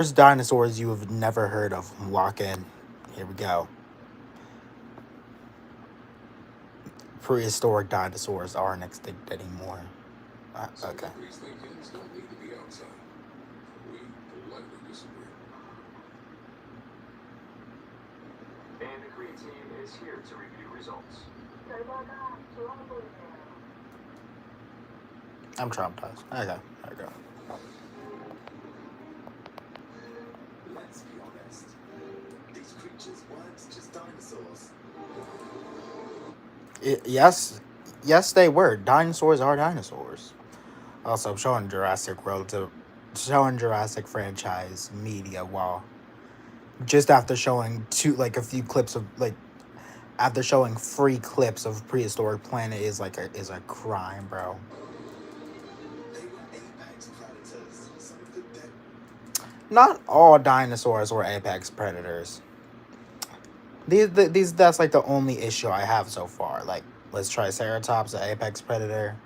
There's dinosaurs you have never heard of. Walk in. Here we go. Prehistoric dinosaurs aren't extinct anymore. Okay. And the Green Team is here to review results. I'm traumatized. Okay, there we go. Let's be honest. These creatures weren't just dinosaurs. Yes, they were. Dinosaurs are dinosaurs. Also, showing Jurassic franchise media while just after showing a few clips of after showing free clips of prehistoric planet is a crime, bro. They were apex predators. Some of the dead. Not all dinosaurs were apex predators. These that's like the only issue I have so far. Like, was Triceratops an apex predator?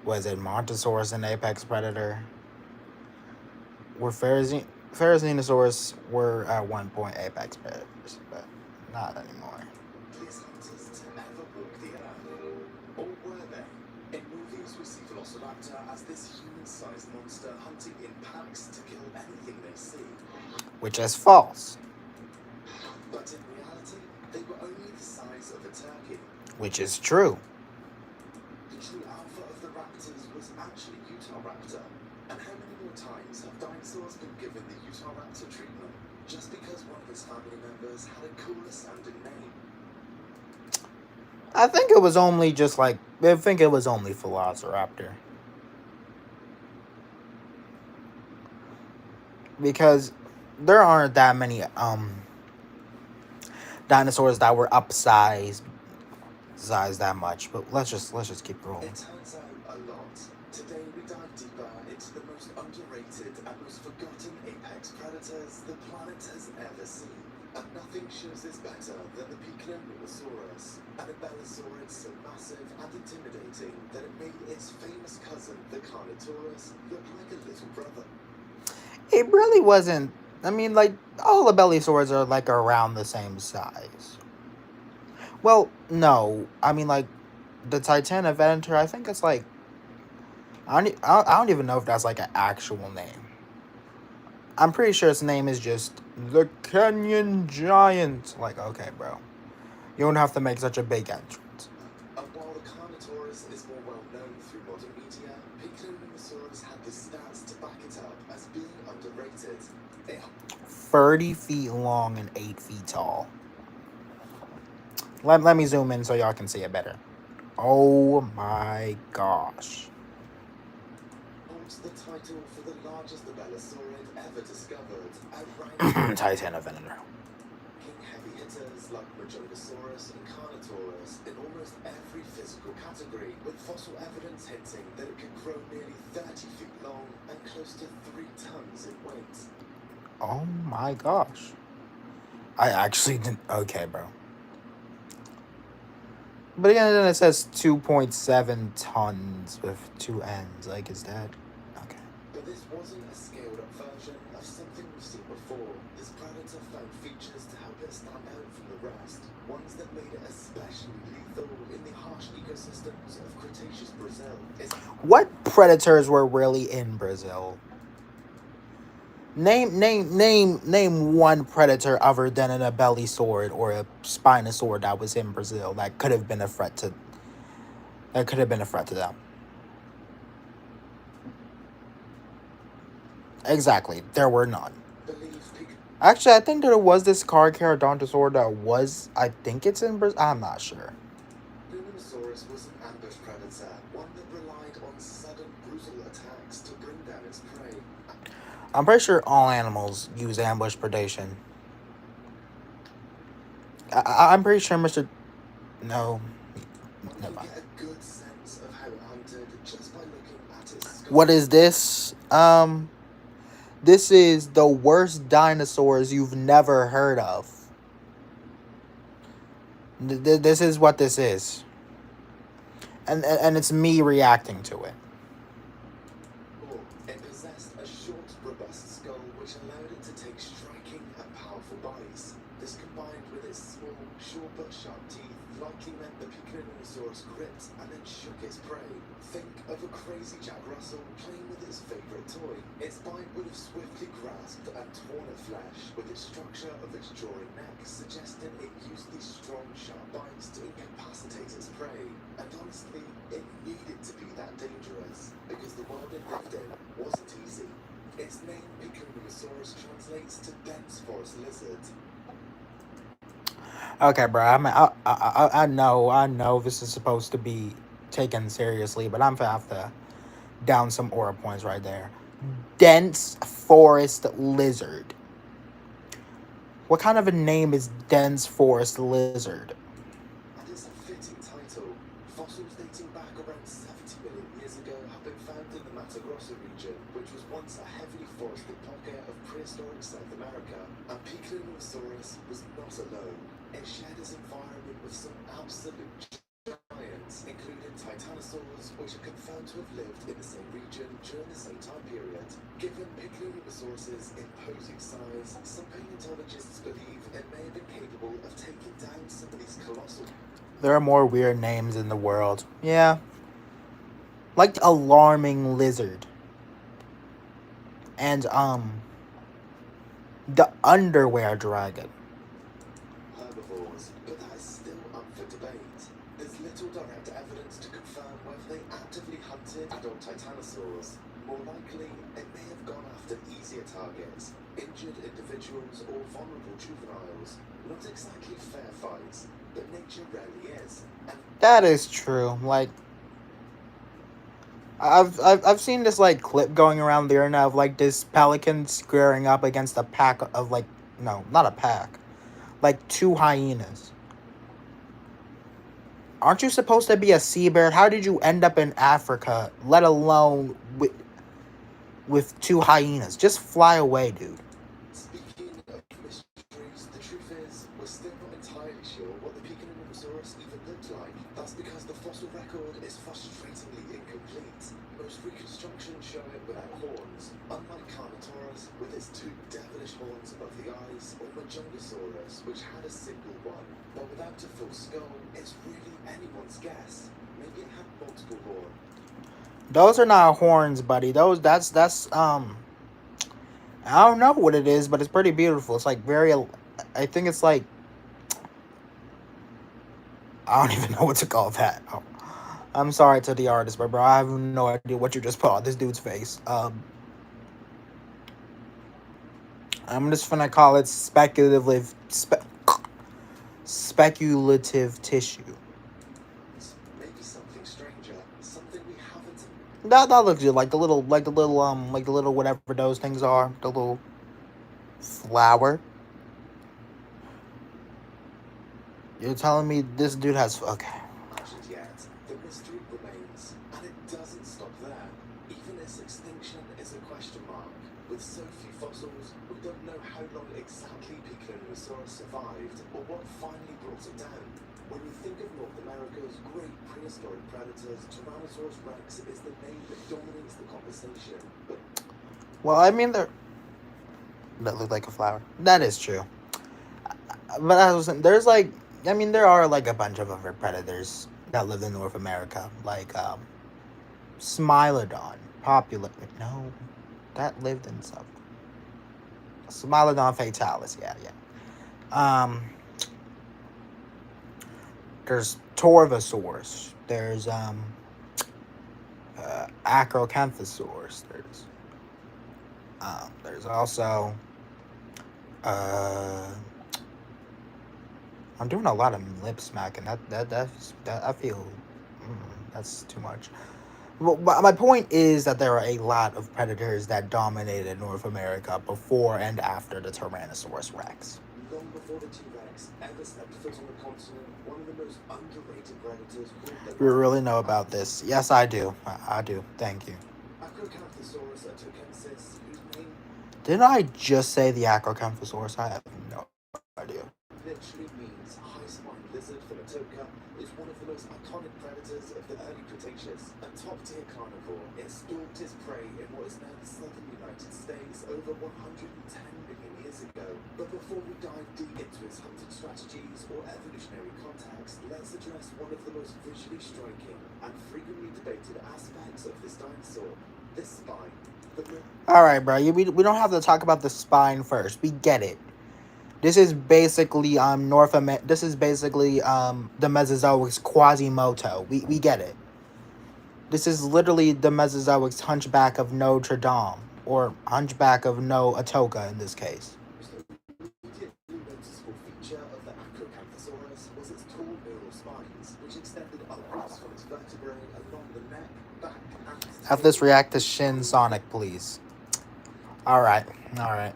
Was it Montosaurus an apex predator? Were Pharazenosaurus were at one point apex predators, but not anymore. Biggest hunters to ever walk the earth. Or were they? In movies, we see Velociraptor as this human-sized monster hunting in packs to kill anything they see. Which is false. But in reality, they were only the size of a turkey. Which is true. The true alpha of the raptors was actually Utahraptor. And how many more times have dinosaurs been given the Utahraptor treatment just because one of his family members had a cooler sounding name? I think it was only Velociraptor. Because there aren't that many dinosaurs that were upsized size that much, but let's just keep rolling. It turns out a lot. Today we dive deeper into the most underrated and most forgotten apex predators the planet has ever seen. And nothing shows this better than the Dinosaurus, an Abelisaurus so massive and intimidating that it made its famous cousin, the Carnotaurus, look like a little brother. It really wasn't. I mean, like, all the belly swords are like around the same size. Well, no. I mean, like, the Titan Avenger, I think it's like. I don't even know if that's like an actual name. I'm pretty sure its name is just the Kenyan Giant. Like, okay, bro. You don't have to make such a big entrance. And while the Carnotaurus is more well known through modern media, Dinosaurus had the stats to back it up as being underrated. 30 feet long and 8 feet tall. Let me zoom in so y'all can see it better. Oh my gosh. Holds the title for the largest Abelosaurid ever discovered, outranking Titan Avenger. heavy hitters like Majordosaurus and Carnotaurus in almost every physical category, with fossil evidence hinting that it could grow nearly 30 feet long and close to 3 tons in weight. Oh my gosh. I actually didn't. Okay, bro. But again, then it says 2.7 tons with 2 N's. Like, is that. Okay. But this wasn't a scaled up version of something we've seen before. This predator found features to help it stand out from the rest, ones that made it especially lethal in the harsh ecosystems of Cretaceous Brazil. What predators were really in Brazil? Name one predator other than a Abelisaur or a Spinosaur that was in Brazil that could have been a threat to. That could have been a threat to them. Exactly, there were none. Actually, I think there was this Carcharodontosaur that was. I think it's in Brazil. I'm not sure. Dinosaurus was an ambush predator, one that relied on sudden brutal attacks to bring down its prey. I'm pretty sure all animals use ambush predation. I'm pretty sure Mr. No. Never mind. Get a good sense of how it hunted just by looking at its skull. What is this? This is the worst dinosaurs you've never heard of. This is what this is. And it's me reacting to it. It possessed a short, robust skull which allowed it to take striking and powerful bites. This combined with its small, short but sharp teeth likely meant the Piccolinosaurus gripped and then shook its prey. Think of a crazy Jack Russell playing with its favourite toy. Its bite would have swiftly grasped and torn at flesh, with the structure of its drawing neck suggesting it used these strong, sharp bites to incapacitate its prey. And honestly, it needed to be that dangerous, because the world it lived in wasn't easy. Its name, Piccolinosaurus, translates to dense forest lizard. Okay, bro. I know this is supposed to be taken seriously, but I'm gonna have to down some aura points right there. Dense forest lizard. What kind of a name is dense forest lizard? And it's a fitting title. Fossils dating back around 70 million years ago have been found in the Mato Grosso region, which was once a heavily forested pocket of prehistoric South America. And Piccolinosaurus was not alone. It shared its environment with some absolute giants, including titanosaurs, which are confirmed to have lived in the same region during the same time period. Given Piccolinosaurus's imposing size, some paleontologists believe it may have been capable of taking down some of these colossal... There are more weird names in the world. Yeah. Like alarming lizard. And the underwear dragon. herbivores, but that is still up for debate. There's little direct evidence to confirm whether they actively hunted adult titanosaurs. More likely, it may have gone after easier targets, injured individuals or vulnerable juveniles. Not exactly fair fights, but nature rarely is. And That is true. Like I've seen this like clip going around the internet of like this pelican squaring up against a pack of like no, not a pack. Like two hyenas. Aren't you supposed to be a seabird? How did you end up in Africa, let alone with two hyenas? Just fly away, dude. speaking of mysteries, the truth is, we're still not entirely sure what the Piccolinosaurus even looked like. That's because the fossil record is frustratingly incomplete. Most reconstructions show it without horns, unlike Carnotaurus, with its two devilish horns above the eyes, or Majungasaurus, which had a single one. But without a full skull, it's really anyone's guess. Maybe it had multiple horns. Those are not horns, buddy. That's I don't know what it is, but it's pretty beautiful. It's like very I think it's like I don't even know what to call that. Oh, I'm sorry to the artist, but bro, I have no idea what you just put on this dude's face. I'm just gonna call it speculative tissue. Maybe something stranger, something we haven't... That looks good, like the little whatever those things are, the little flower. You're telling me this dude has okay. Mentioned yet, the mystery remains, and it doesn't stop there. Even its extinction is a question mark. With so few fossils, we don't know how long exactly Piccolinosaurus survived, or what finally brought it down. When we think of North America's great prehistoric predators, Tyrannosaurus rex is the name that dominates the conversation. But Well, I mean that look like a flower. That is true. But there's like I mean there are like a bunch of other predators that live in North America, like Smilodon, popular. No, that lived in South. Smilodon fatalis. Yeah. There's Torvosaurus. There's Acrocanthosaurus. There's also uh, I'm doing a lot of lip smacking. That I feel that's too much. Well, my point is that there are a lot of predators that dominated North America before and after the Tyrannosaurus Rex. long before the T-Rex ever stepped foot on the continent, one of the most underrated predators ruled the You really know about this? Yes, I do. I do. Thank you. Acrocanthosaurus atokensis, whose name Didn't I just say the Acrocanthosaurus? I have no idea. literally means high-spined lizard from Atoka, is one of the most iconic predators of the early Cretaceous. A top-tier carnivore, it stalked its prey in what is now the southern United States over 110 million But before we dive deep into its hunting strategies or evolutionary context, let's address one of the most visually striking and frequently debated aspects of this dinosaur, this spine. All right, bro. We don't have to talk about the spine first. We get it. This is basically North America. This is basically the Mesozoic's Quasimodo. We get it. This is literally the Mesozoic's Hunchback of Notre Dame, or Hunchback of No Atoka in this case. Immediately noticeable feature of the Acrocanthosaurus was its tall neural spines, which extended upwards from its vertebrae along the neck, back, and Have this react to Shin Sonic, please. All right. Not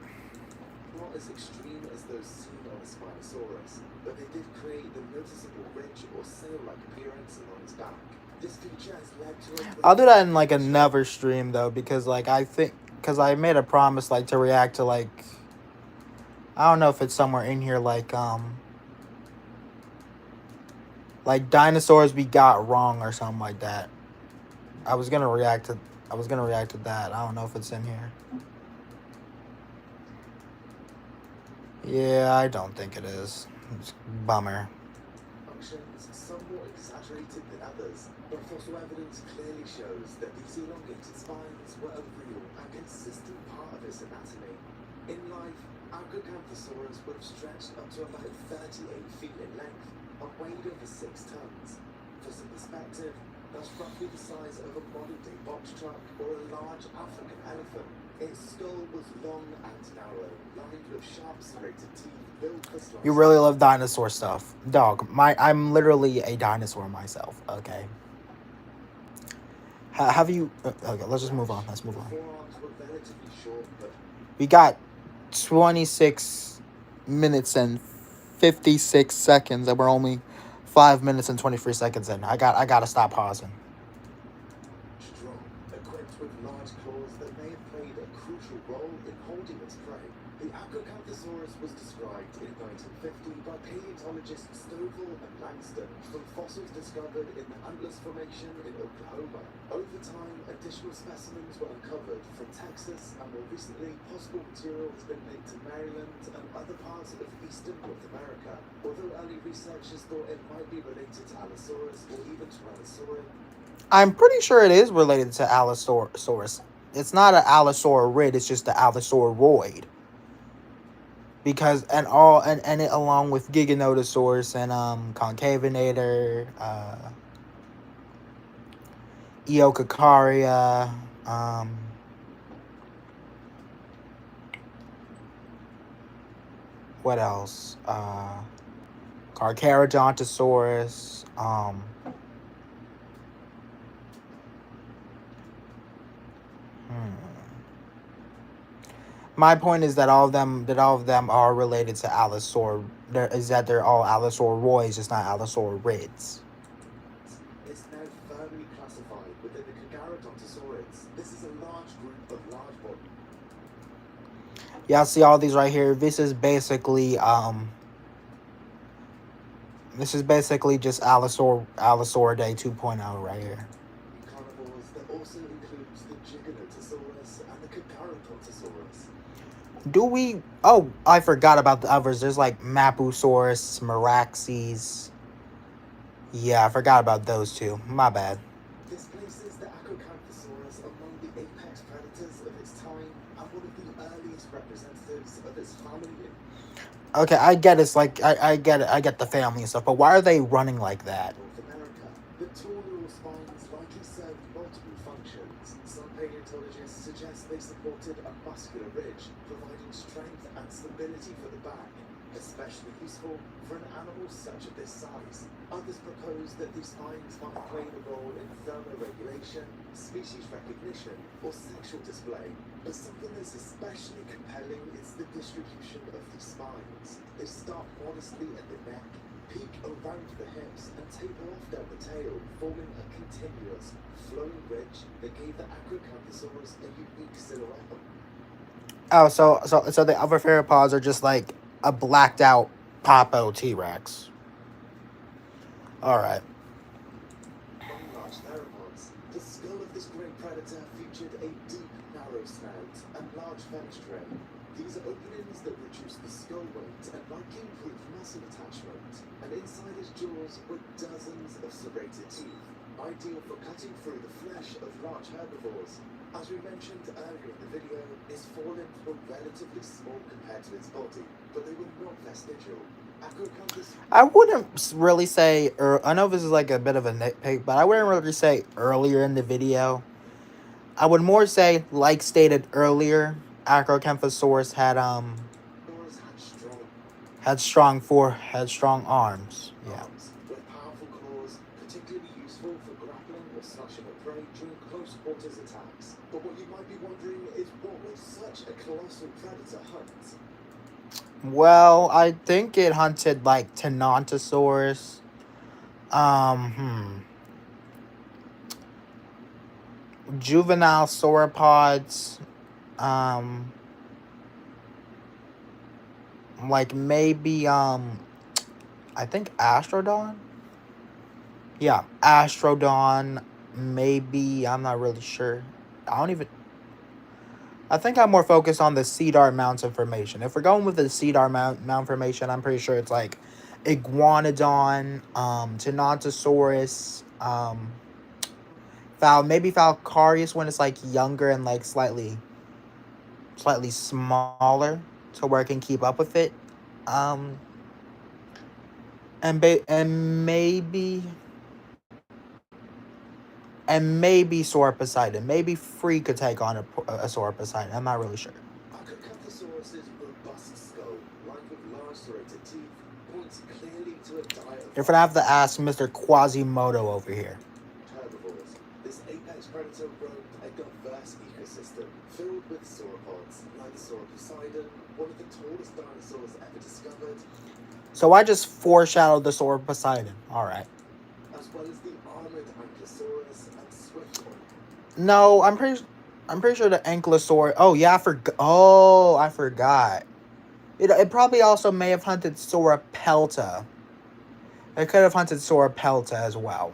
as extreme as those seen on a Spinosaurus, but they did create the noticeable ridge or sail-like appearance along its back. This feature has led to I'll do that in like another stream though, because I made a promise like to react to like, I don't know if it's somewhere in here like dinosaurs we got wrong or something like that. I was gonna react to that. I don't know if it's in here. Yeah, I don't think it is. It's bummer. functions, some more exaggerated than others, but fossil evidence clearly shows that these elongated spines were a real and consistent part of its anatomy. In life, Acrocanthosaurus would have stretched up to about 38 feet in length and weighed over 6 tons. For some perspective, that's roughly the size of a modern-day box truck or a large African elephant. Its skull was long and narrow, lined with sharp serrated teeth built for slicing. You really love dinosaur stuff. Dog, I'm literally a dinosaur myself, okay? Have you... Okay, let's just move on. The forearms were relatively short, but We got 26 minutes and 56 seconds, and we're only 5 minutes and 23 seconds in. I gotta stop pausing. strong, equipped with large claws that may have played a crucial role in holding its prey. The Acrocanthosaurus was described in 1950 by paleontologists Stovall and Langston from fossils discovered in the Antlers Formation in Oklahoma. Over time, additional specimens were uncovered from Texas, and more recently, possible material has been linked to Maryland and other parts of eastern North America. Although early researchers thought it might be related to Allosaurus or even Tyrannosaurid, I'm pretty sure it is related to Allosaurus. It's not an Allosaurid, it's just the Allosauroid. Because and it along with Giganotosaurus and Concavenator, Eocacaria, what else? Carcharodontosaurus, My point is that all of them are related to Allosaur. They're all Allosauroids, just not Allosaurids. it's now firmly classified within the Carcharodontosaurids. This is a large group of large bodies. Y'all see all these right here. This is basically just Allosauridae 2.0 right here. Carnivores that also includes the Giganotosaurus and the Carcharodontosaurus. Do we... Oh, I forgot about the others. There's like Mapusaurus, Meraxes. Yeah, I forgot about those two. My bad. This places the Acrocanthosaurus among the apex predators of its time and one of the earliest representatives of its family. Okay, I get it's like... I get it. I get the family and stuff. But why are they running like that? North America. The tall neural spines likely served multiple functions. Some paleontologists suggest they supported a muscular ridge, providing strength and stability for the back, especially useful for an animal such of this size. Others propose that these spines might have played a role in thermoregulation, species recognition, or sexual display. But something that's especially compelling is the distribution of these spines. They start modestly at the neck, peak around the hips, and taper off down the tail, forming a continuous, flowing ridge that gave the Acrocanthosaurus a unique silhouette. Oh, so the other theropods are just like a blacked out Popo T-Rex. Alright. Among large theropods, the skull of this great predator featured a deep, narrow snout and large fenestrae. These are openings that reduce the skull skull weight and likely improved muscle attachment. And inside his jaws were dozens of serrated teeth, ideal for cutting through the flesh of large herbivores. As we mentioned earlier in the video, his forelimbs were relatively small compared to his body, but they were not vestigial. Acrocanthus I wouldn't really say, I know this is like a bit of a nitpick, but I wouldn't really say earlier in the video. I would more say, like stated earlier, Acrocanthosaurus had strong arms. Yeah. arms with powerful claws, particularly useful for grappling or slashing at prey during close quarters attacks. But what you might be wondering is what would such a colossal predator hunt? Well, I think it hunted like Tenontosaurus. Juvenile sauropods. Like maybe I think Astrodon. Yeah, Astrodon. Maybe, I'm not really sure. I think I'm more focused on the CDAR mounts information. If we're going with the CDAR mount information, I'm pretty sure it's like Iguanodon, Tenontosaurus, maybe Falcarius when it's like younger and like slightly smaller, so where it can keep up with it. And maybe Sauroposeidon. Maybe Free could take on a Sauroposeidon. I'm not really sure. Acrocanthosaurus's robust skull, lined with large serrated teeth, points clearly to a diet of You're gonna have to ask Mr. Quasimodo over here. herbivores. This apex predator roamed a diverse ecosystem filled with sauropods, like the Sauroposeidon, one of the tallest dinosaurs ever discovered, So I just foreshadowed the Sauroposeidon. All right. as well as the armored Ankylosaurus and swift one. No, I'm pretty sure the Ankylosaur. Oh yeah, I forgot. It probably also may have hunted Sauropelta. It could have hunted Sauropelta as well.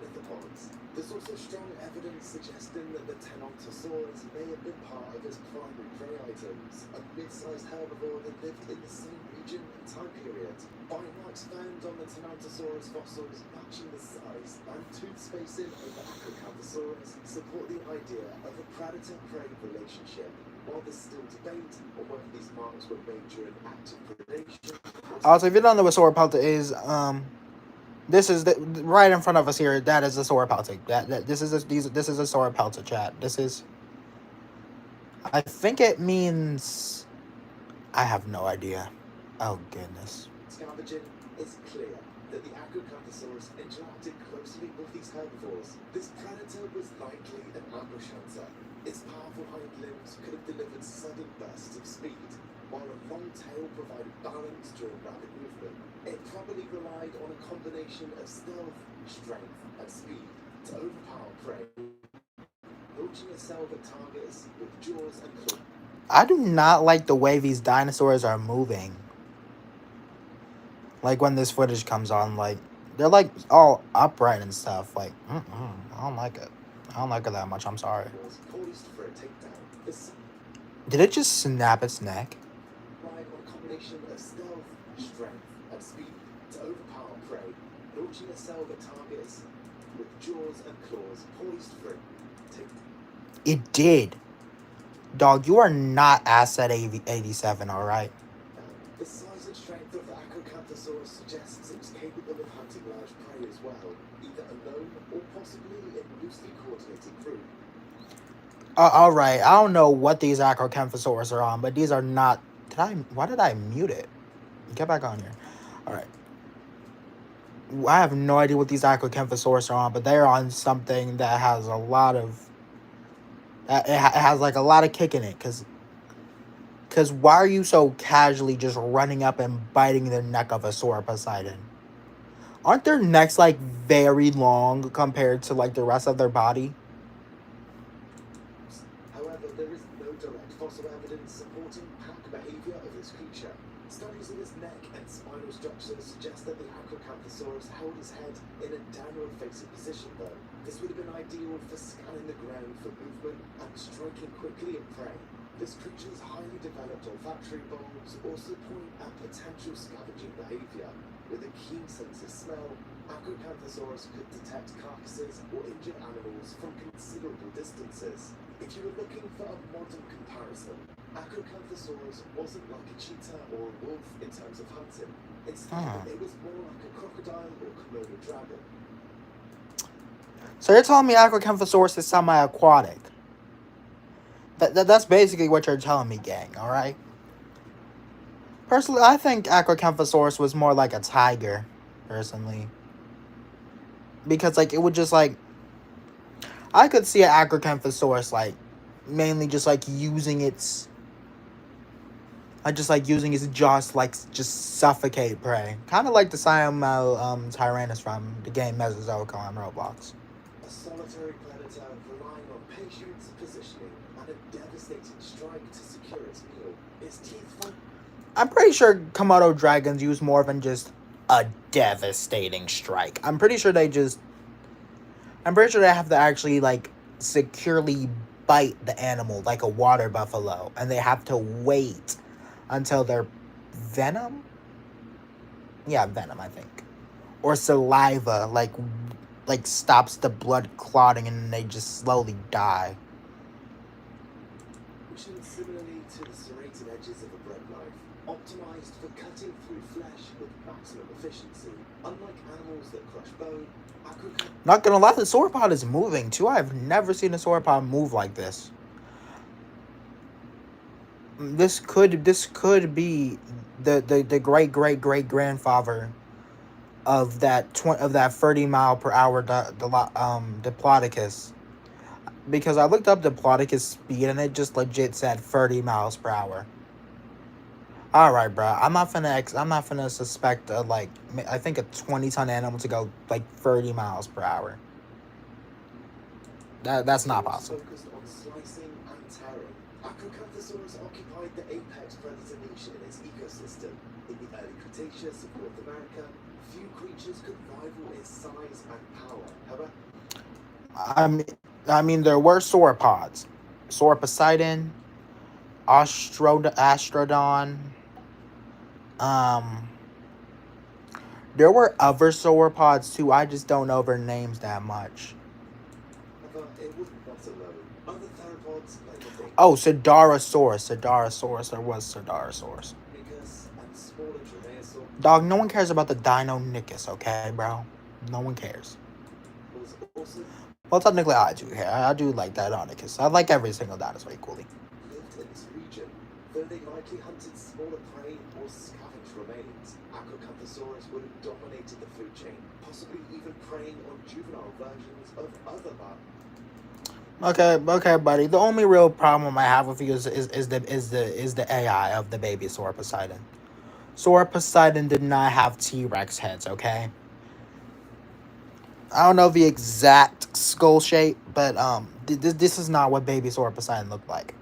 Lithopods. There's also strong evidence suggesting that the Tenontosaurus may have been part of his primary prey items, a mid-sized herbivore that lived in the same region and time period. Bite marks found on the Tenontosaurus fossils matching the size and tooth spacing of the Acrocanthosaurus support the idea of a predator-prey relationship. While there's still debate on whether these marks were made during active predation. Also, if you don't know what Sauropelta is, this is right in front of us here. That is a Sauropelta. This is a Sauropelta, chat. I think it means. I have no idea. Oh goodness. Scavenging, it's clear that the Acrocanthosaurus interacted closely with these herbivores. This predator was likely an ambush hunter. Its powerful hind limbs could have delivered sudden bursts of speed, while a long tail provided balance during rapid movement. It probably relied on a combination of stealth, strength, and speed to overpower prey, launching itself at targets with jaws and claws. I do not like the way these dinosaurs are moving. Like when this footage comes on, like they're like all upright and stuff. Like, I don't like it. I don't like it that much. I'm sorry. Poised for a takedown. This Did it just snap its neck? relied on a combination of stealth, strength, and speed to overpower prey, launching itself at targets with jaws and claws poised for a takedown. It did. Dog, you are not Asset 87, alright? The size and strength of the Acrocanthosaurus suggests it was capable of hunting large prey as well, either alone or possibly in loosely coordinated group. Alright, I don't know what these Acrocanthosaurus are on, but these are not... Why did I mute it? Get back on here. Alright. I have no idea what these Acrocanthosaurus are on, but they're on something that has a lot of... It has like a lot of kick in it, because why are you so casually just running up and biting the neck of a Sauroposeidon? Aren't their necks like very long compared to like the rest of their body? However, there is no direct fossil evidence supporting pack behavior of this creature. Studies of its neck and spinal structure suggest that the Acrocanthosaurus held its head in a downward-facing position, though. This would have been ideal for scanning the ground for movement and striking quickly at prey. This creature's highly developed olfactory bulbs also point at potential scavenging behavior. With a keen sense of smell, Acrocanthosaurus could detect carcasses or injured animals from considerable distances. If you were looking for a modern comparison, Acrocanthosaurus wasn't like a cheetah or a wolf in terms of hunting. Instead, it was more like a crocodile or Komodo dragon. So you're telling me Acrocanthosaurus is semi-aquatic? That's basically what you're telling me, gang. All right. Personally, I think Acrocanthosaurus was more like a tiger. Personally, because like it would just like I could see an Acrocanthosaurus like mainly just like using its using its jaws like just suffocate prey, kind of like the Siamel Tyrannus from the game Mesozoic on Roblox. A solitary predator relying on patience, positioning, and a devastating strike to secure its meal. Its teeth. I'm pretty sure Komodo dragons use more than just a devastating strike. I'm pretty sure they have to actually like securely bite the animal like a water buffalo, and they have to wait until their venom, I think, or saliva like stops the blood clotting, and they just slowly die. Functions similarly to the serrated edges of a bread knife, optimized for cutting through flesh with maximum efficiency. Unlike animals that crush bone, not gonna lie, the sauropod is moving too. I've never seen a sauropod move like this. This could be the great grandfather of that 30 mile per hour Diplodocus, because I looked up Diplodocus speed and it just legit said 30 miles per hour. All right, bro. I'm not finna suspect I think a 20-ton animal to go like 30 miles per hour. That's not possible. Focused on slicing and tearing, Acrocanthosaurus occupied the apex predator niche in its ecosystem. In the early Cretaceous of North America, few creatures could rival its size and power. However, I mean, there were sauropods, Sauroposeidon, Astrodon. There were other sauropods too. I just don't know their names that much. it was not alone. Other theropods like the Oh, Sidarasaurus. There was Sidarasaurus. Nicus and smaller Dromaeosaur Dog, no one cares about the Deinonychus, okay, bro? No one cares. was also Well, technically, I do care. I do like Deinonychus. I like every single dinosaur equally. lived in this region. Though they likely hunted smaller prey or scavenged remains, Acrocanthosaurus would have dominated the food chain, possibly even preying on juvenile versions of other Okay, buddy. The only real problem I have with you is the AI of the baby Sauroposeidon. Sauroposeidon did not have T-Rex heads, okay? I don't know the exact skull shape, but this is not what baby Sauroposeidon looked like.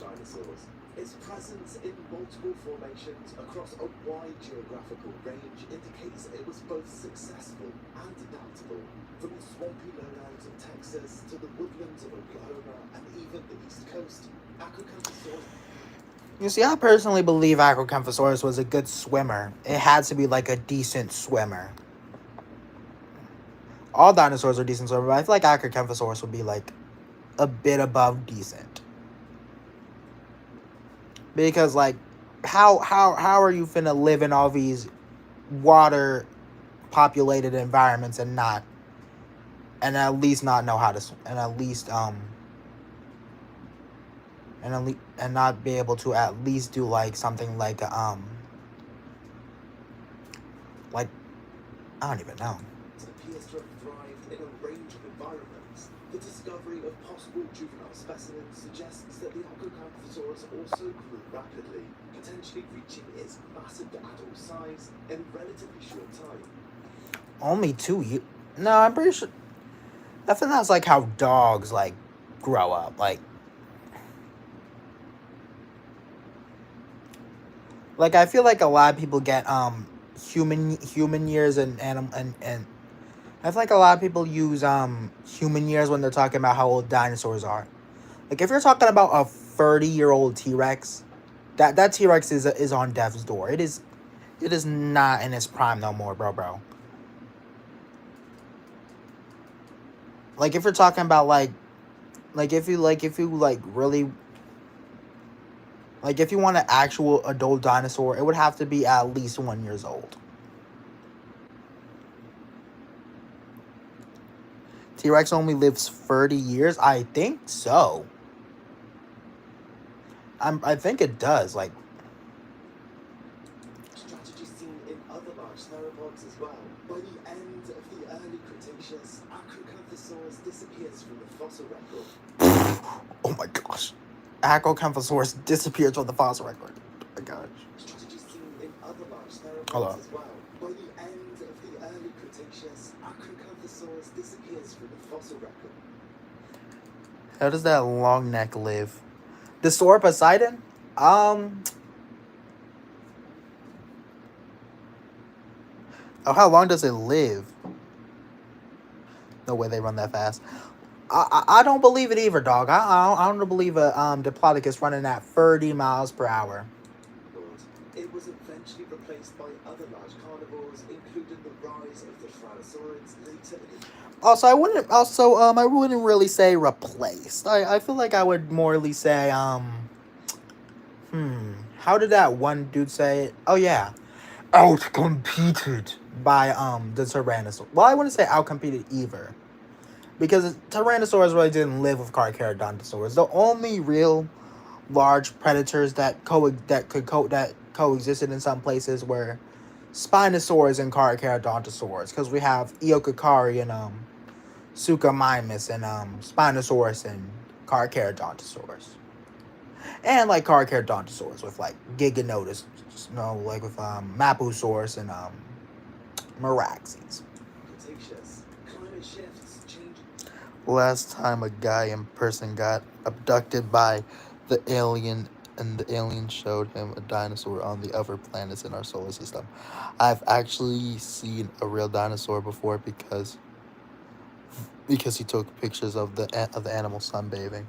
dinosaurs. Its presence in multiple formations across a wide geographical range indicates it was both successful and adaptable. From the swampy lowlands of Texas to the woodlands of Oklahoma and even the East Coast, Acrocanthosaurus. You see, I personally believe Acrocanthosaurus was a good swimmer. It had to be like a decent swimmer. All dinosaurs are decent swimmers, but I feel like Acrocanthosaurus would be like a bit above decent. Because like, how are you finna live in all these water populated environments and at least not know how to and at least and not be able to at least do like something like like I don't even know. Appears to have thrived in a range of environments. The discovery of possible juvenile specimens suggests that the Acrocanthosaurus also grew rapidly, potentially reaching its massive adult size in a relatively short time. Only 2 years? No, I'm pretty sure. I think that's like how dogs like grow up. Like I feel like a lot of people get human years and I feel like a lot of people use human years when they're talking about how old dinosaurs are. Like if you're talking about a 30-year-old T-Rex, that T-Rex is on death's door. It is not in its prime no more, bro. Like if you're talking about if you really if you want an actual adult dinosaur, it would have to be at least 1 year old. T-Rex only lives 30 years? I think so. I think it does. Like, Strategy seen in other large theropods as well. By the end of the early Cretaceous, Acrocanthosaurus disappears from the fossil record. oh my gosh. Acrocanthosaurus disappears from the fossil record. Oh my gosh. Strategy seen in other large theropods Hold on. as well. By the end of the early Cretaceous, Acrocanthosaurus disappears from the fossil record. How does that long neck live? The Sauroposeidon? Oh, how long does it live? No way they run that fast. I don't believe it either, dog. I don't believe a Diplodocus running at 30 miles per hour. It was eventually replaced by other large carnivores, including the rise of the Tyrannosaurids later in the... Also, I wouldn't really say replaced. I feel like I would morely say, how did that one dude say it? Oh, yeah. Outcompeted by, the Tyrannosaur. Well, I wouldn't say outcompeted either. Because Tyrannosaurs really didn't live with Carcharodontosaurs. The only real large predators that coexisted in some places were Spinosaurs and Carcharodontosaurs. Because we have Eocaria and, Suchomimus and Spinosaurus and Carcharodontosaurus. And like Carcharodontosaurus with like Giganotus, with Mapusaurus and Meraxes. Cretaceous. Climate shifts, change... Last time a guy in person got abducted by the alien and the alien showed him a dinosaur on the other planets in our solar system. I've actually seen a real dinosaur before because he took pictures of the animal sunbathing.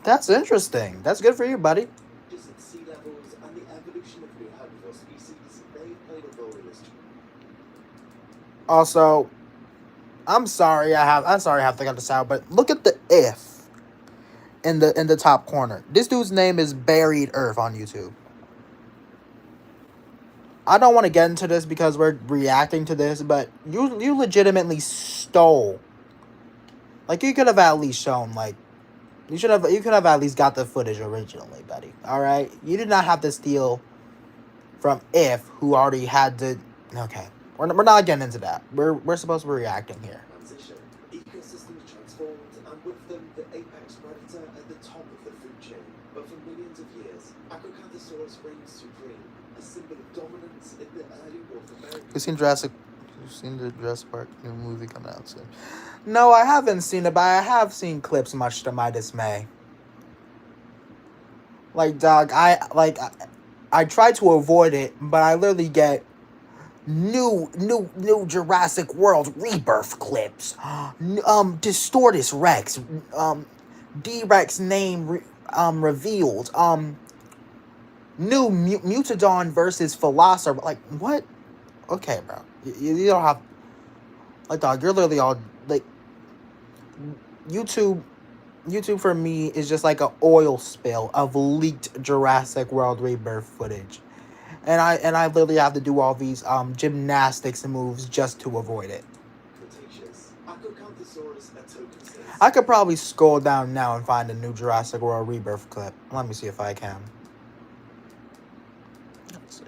That's interesting. That's good for you, buddy. Just at sea levels and the evolution of new herbivore species, they've played a role in this. Also, I'm sorry I have to cut this out, but look at the if in the top corner. This dude's name is Buried Earth on YouTube. I don't want to get into this because we're reacting to this, but you legitimately stole. Like, you could have at least shown, like, you could have at least got the footage originally, buddy. Alright? You did not have to steal from If, who already had the... Okay. We're not getting into that. We're supposed to be reacting here. Transition. Ecosystems transformed, and with them, the apex predator at the top of the food chain. But for millions of years, Acrocanthosaurus reigned supreme, a symbol of dominance in the early North American... You've seen the Jurassic Park new movie coming out soon? No, I haven't seen it, but I have seen clips, much to my dismay. Like, dog, I try to avoid it, but I literally get new Jurassic World rebirth clips. Distortus Rex, D-Rex name revealed. New Mutodon versus Velociraptor. Like, what? Okay, bro. You don't have... Like, dog, you're literally all... Like, YouTube for me is just like an oil spill of leaked Jurassic World rebirth footage. And I literally have to do all these gymnastics moves just to avoid it. Cretaceous. Acrocanthosaurus atokensis. I could probably scroll down now and find a new Jurassic World rebirth clip. Let me see if I can. Let's see.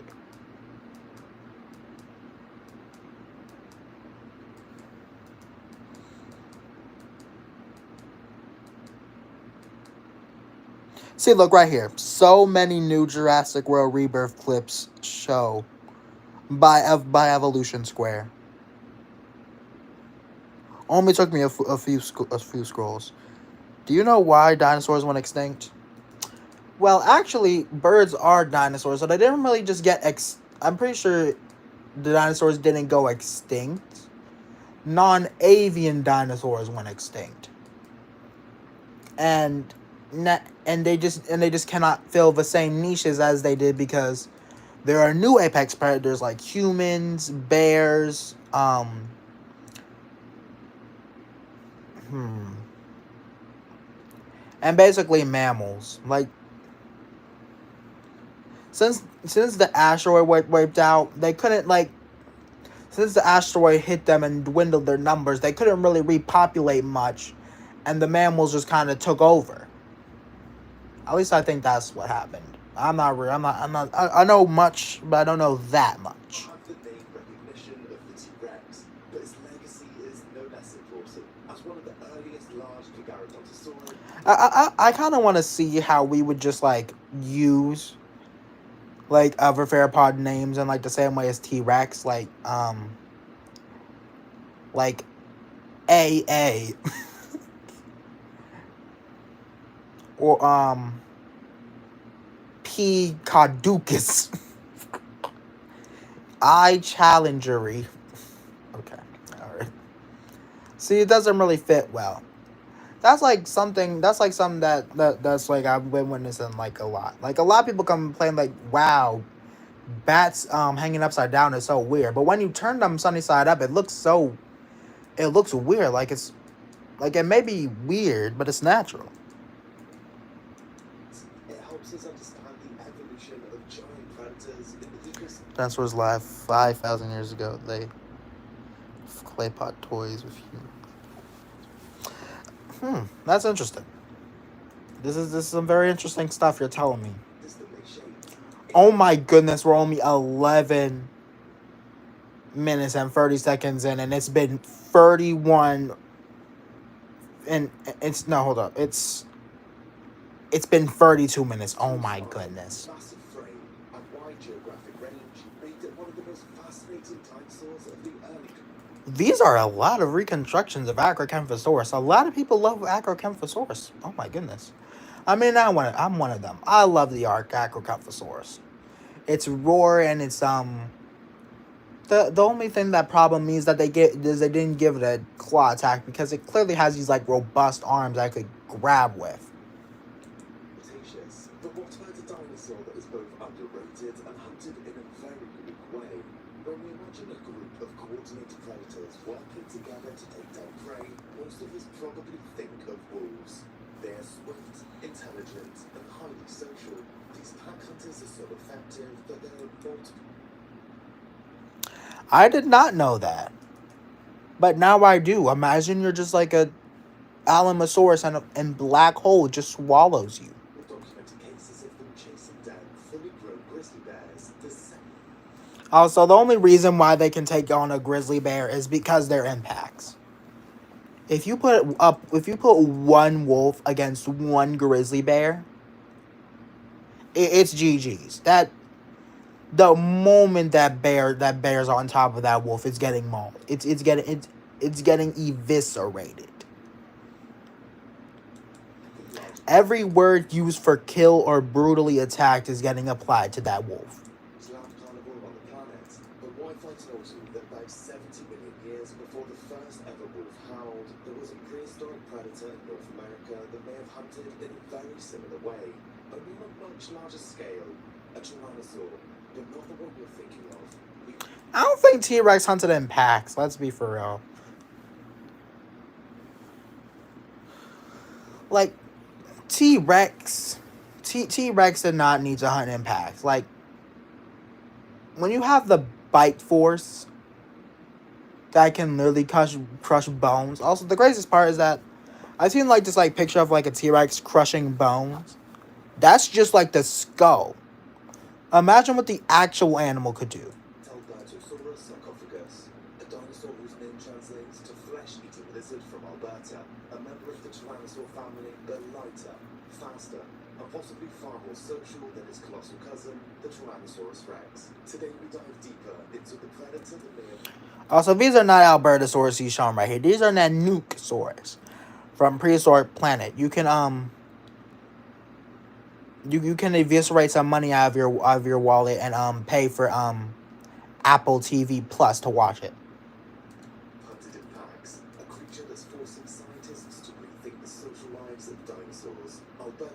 See, look right here. So many new Jurassic World rebirth clips show by Evolution Square. Only took me a few scrolls. Do you know why dinosaurs went extinct? Well, actually, birds are dinosaurs, so they didn't really just get I'm pretty sure the dinosaurs didn't go extinct. Non-avian dinosaurs went extinct. And and they just cannot fill the same niches as they did because there are new apex predators like humans, bears, and basically mammals. Like since the asteroid wiped out, they couldn't like since the asteroid hit them and dwindled their numbers, they couldn't really repopulate much, and the mammals just kind of took over. At least I think that's what happened. I'm not. I know much, but I don't know that much. Have the name recognition of the T-Rex, but its legacy is no less important. As one of the earliest large Gigarodontosaurus, I kind of want to see how we would just like use like other theropod names in like the same way as T-Rex, like AA or P Caducus, I Challengery. Okay, all right. See, it doesn't really fit well. That's like something. That's like something that's like I've been witnessing like a lot. Like a lot of people complain like, "Wow, bats hanging upside down is so weird." But when you turn them sunny side up, it looks weird. Like it may be weird, but it's natural. it helps us understand the evolution of giant predators in the ecosystem. Dinosaurs live 5,000 years ago. They clay pot toys with humans. That's interesting. This is some very interesting stuff you're telling me. Oh my goodness, we're only 11 minutes and 30 seconds in, and it's been 31. And it's no, hold up. It's been 32 minutes. Oh my goodness. Massive frame and wide geographic range made it one of the most fascinating dinosaurs of the early. These are a lot of reconstructions of Acrocanthosaurus. A lot of people love Acrocanthosaurus. Oh my goodness. I mean, I'm one of them. I love the Acrocanthosaurus. Its roar and its the only thing that problem me is that they didn't give it a claw attack because it clearly has these like robust arms I could grab with. Cretaceous, but what about a dinosaur that is both underrated and hunted in a very unique way? When we imagine a group of coordinated predators working together to take down prey, most of us probably think of wolves. They are swift, intelligent, and highly social. These pack hunters are so effective that there are multiple. I did not know that, but now I do. Imagine you're just like a Alamosaurus and black hole just swallows you. Documented cases of them chasing down fully grown grizzly bears. Also, the only reason why they can take on a grizzly bear is because they're impacts. If you put one wolf against one grizzly bear, it's GG's. The moment that bear's on top of that wolf, it's getting mauled. It's getting eviscerated. Every word used for kill or brutally attacked is getting applied to that wolf. Land carnivore on the planet, but why fight an autumn that about 70 million years before the first ever wolf howled, there was a prehistoric predator in North America that may have hunted in a very similar way, only on a much larger scale, a tyrannosaur, but not the one you're thinking of. I don't think T-Rex hunted in packs. Let's be for real. Like, T-Rex did not need to hunt in packs. Like, when you have the bite force that can literally crush bones. Also, the craziest part is that I've seen like this like picture of like a T-Rex crushing bones. That's just like the skull. Imagine what the actual animal could do. Dinosaurus sarcophagus, a dinosaur whose name translates to flesh-eating lizard from Alberta, a member of the Tyrannosaur family, but lighter, faster, and possibly far more social than his colossal cousin, the Tyrannosaurus rex. Today we dive deeper into the predator that may have... Also, these are not Albertosaurus you shown right here. These are Nanuqsaurus from Prehistoric Planet. You can you can eviscerate some money out of your wallet and pay for Apple TV Plus to watch it. Hunted in packs, a creature that's forcing scientists to rethink the social lives of dinosaurs. Alberta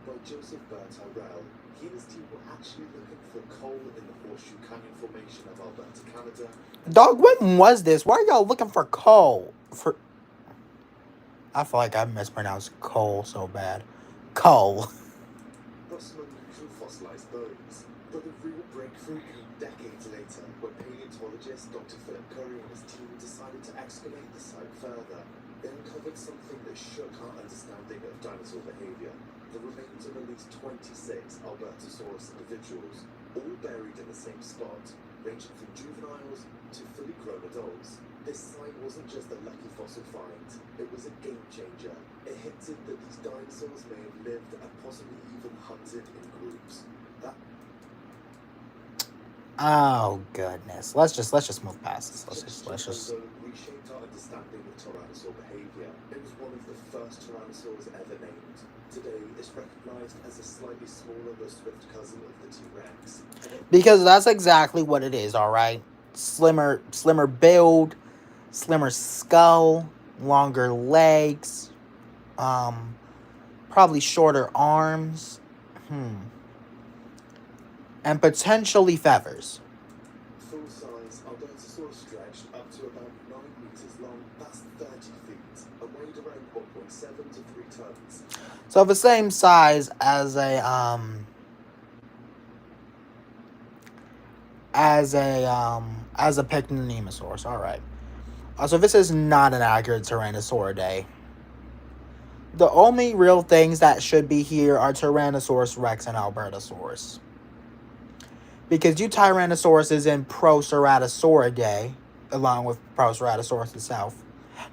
by Joseph Bertyrell. He and his team were actually looking for coal in the Horseshoe Canyon Formation of Alberta, Canada. Dog, when was this? Why are y'all looking for coal? I feel like I mispronounced coal so bad. Coal. But some unusual fossilized bones. But the real breakthrough came decades later when paleontologist Dr. Philip Curry and his team decided to excavate the site further. They uncovered something that shook our understanding of dinosaur behavior. The remains of at least 26 Albertosaurus individuals, all buried in the same spot, ranging from juveniles to fully grown adults. This site wasn't just a lucky fossil find, it was a game changer. It hinted that these dinosaurs may have lived and possibly even hunted in groups. Oh goodness. Let's just move past this. Let's just. Reshaped our understanding of tyrannosaur behavior. It was one of the first tyrannosaurs ever named. Today, it's recognized as a slightly smaller but swift cousin of the T-Rex. Because that's exactly what it is, alright? Slimmer build, slimmer skull, longer legs, probably shorter arms, and potentially feathers. Full-size Albertosaurus stretched up to about 9 meters long, that's 30 feet, and weighed around 1.7 to 3 tons. So the same size as a Picnonemosaurus. All right. So this is not an accurate Tyrannosauridae. The only real things that should be here are Tyrannosaurus Rex and Albertosaurus. Because Tyrannosaurus is in Proceratosauridae, along with Proceratosaurus itself.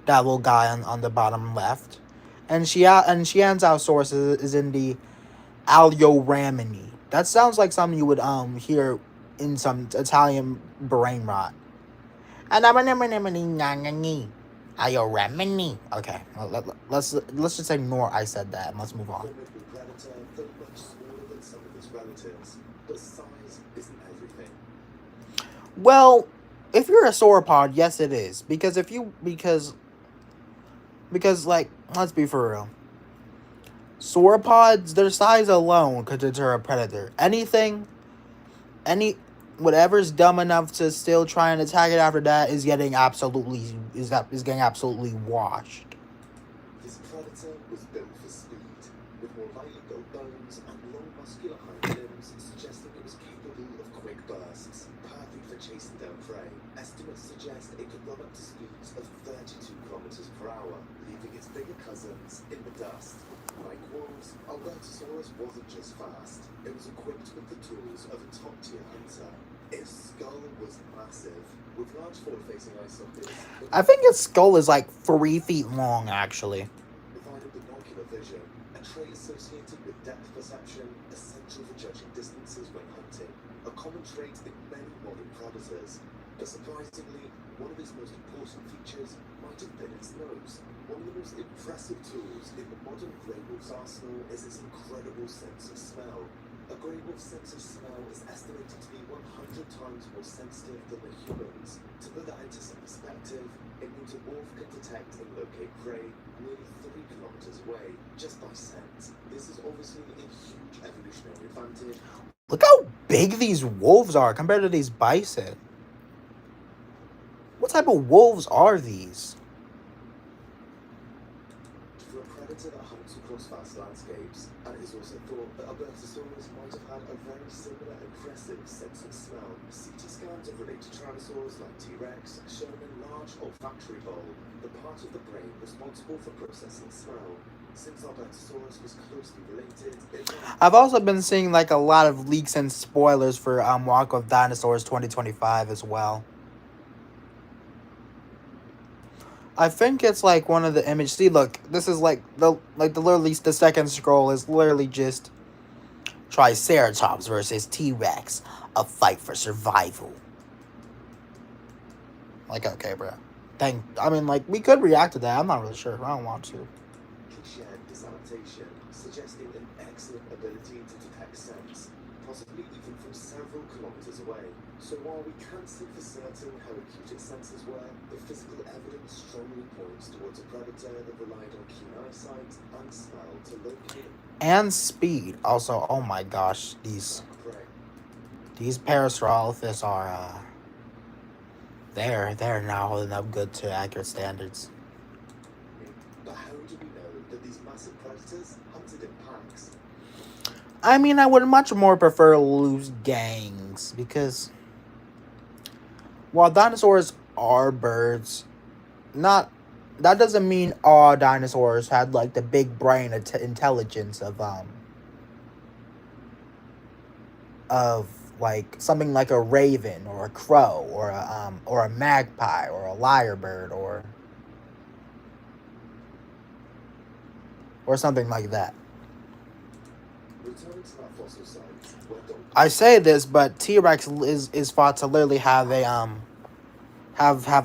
That little guy on the bottom left. And Chianzausaurus is in the Alioramini. That sounds like something you would hear in some Italian brain rot. Alioramini. Okay, let's just ignore I said that and let's move on. Predator, though much smaller than some of its relatives, but size isn't everything. Well, if you're a sauropod, yes it is. Because like, let's be for real. Sauropods, their size alone could deter a predator. Whatever's dumb enough to still try and attack it after that is getting absolutely washed. This predator was built for speed, with more lightly built bones and long muscular hind limbs, suggesting it was capable of quick bursts, perfect for chasing down prey. Estimates suggest it could run up to speeds of 32 kilometers per hour, leaving its bigger cousins in the dust. Like wolves, Albertosaurus wasn't just fast, it was equipped with the tools of a top-tier hunter. Its skull was massive, with large forward-facing eye sockets. I think its skull is like 3 feet long, actually. Provided binocular vision, a trait associated with depth perception, essential for judging distances when hunting, a common trait in many modern predators. But surprisingly, one of its most important features might have been its nose. One of the most impressive tools in the modern grey wolf's arsenal is its incredible sense of smell. A grey wolf's sense of smell is estimated to be 100 times more sensitive than the humans. To put that into some perspective, it means a wolf can detect and locate prey nearly 3 kilometers away, just by scent. This is obviously a huge evolutionary advantage. Look how big these wolves are compared to these bison. What type of wolves are these? For a predator that hunts across vast landscapes, and it is also thought that Albertosaurus might have had a very similar aggressive sense of smell. CT scans of related tyrannosaurs like T-Rex show an enlarged olfactory bulb, the part of the brain responsible for processing smell. Since Albertosaurus was closely related, I've also been seeing like a lot of leaks and spoilers for Walk of Dinosaurs 2025 as well. I think it's like one of the images. See, look, this is like literally the second scroll is literally just Triceratops versus T-Rex, a fight for survival. Like, okay, bro. We could react to that. I'm not really sure. I don't want to. shared this adaptation, suggesting an excellent ability to detect scents, possibly even from several kilometers away. So while we can't say for certain how acute its senses were, the physical evidence strongly points towards a predator that relied on keen eyesight and smell to locate And speed. Also, oh my gosh, Lack of prey. these Parasaurolophus are they're now holding up good to accurate standards. But how do we know that these massive predators hunted in packs? I mean, I would much more prefer loose gangs because while dinosaurs are birds, not that doesn't mean all dinosaurs had like the big brain intelligence of like something like a raven or a crow or a magpie or a lyrebird or something like that. Returning to that fossil site, where I say this, but T-Rex is thought to literally have a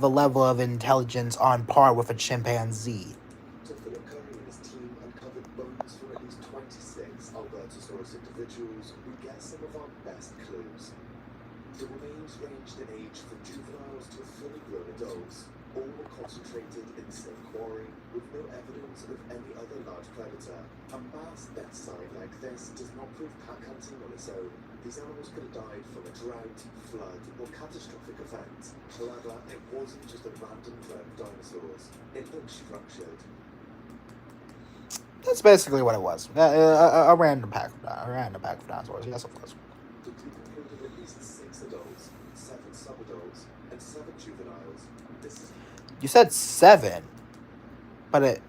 level of intelligence on par with a chimpanzee. Dr. Philip Curry and his team uncovered bones from at least 26 Albertosaurus individuals, we get some of our best clues. The remains ranged in age from juveniles to fully grown adults. All were concentrated in the same quarry, with no evidence of any other large predator. A mass death site like this does not prove pack hunting on its own. These animals could have died from a drought, flood, or catastrophic event. However, it wasn't just a random herd of dinosaurs. It looked structured. That's basically what it was. A random pack of dinosaurs. Yes, of course. The group included at least 6 adults, 7 subadults, and 7 juveniles. This is You said 7, but it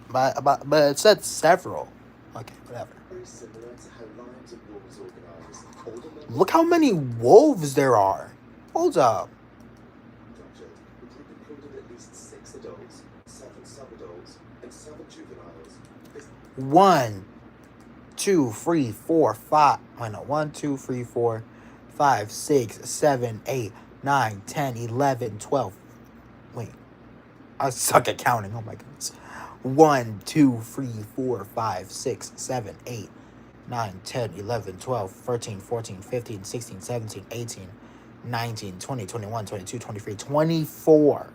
said several. Okay, whatever. very similar to how lions and wolves organize. Older members Look how many wolves there are. Hold up. structured. The group included at least 6 adults, 7 subadults, and 7 juveniles. This 1, 2, 3, 4, 5. Wait, no. 1, 2, 3, 4, 5, 6, 7, 8, 9, 10, 11, 12. Wait. I suck at counting. Oh my goodness. 1, 2, 3, 4, 5, 6, 7, 8, 9, 10, 11, 12, 13, 14, 15, 16, 17, 18, 19, 20, 21, 22, 23, 24.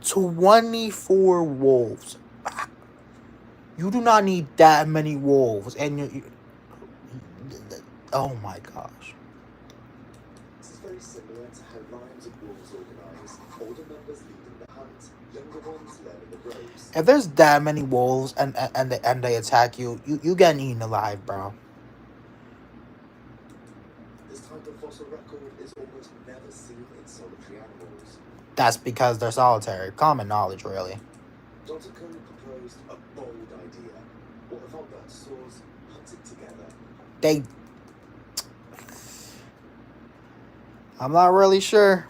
24 wolves. You do not need that many wolves. And oh my gosh. is very similar to how lions and wolves organize. Older members leading the hunt, younger ones learning the ropes. If there's that many wolves and they attack you, you getting eaten alive, bro. This type of fossil record is almost never seen in solitary animals. That's because they're solitary. Common knowledge, really. Dr. Curry proposed a bold idea. What if Albertosaurs hunted together? I'm not really sure.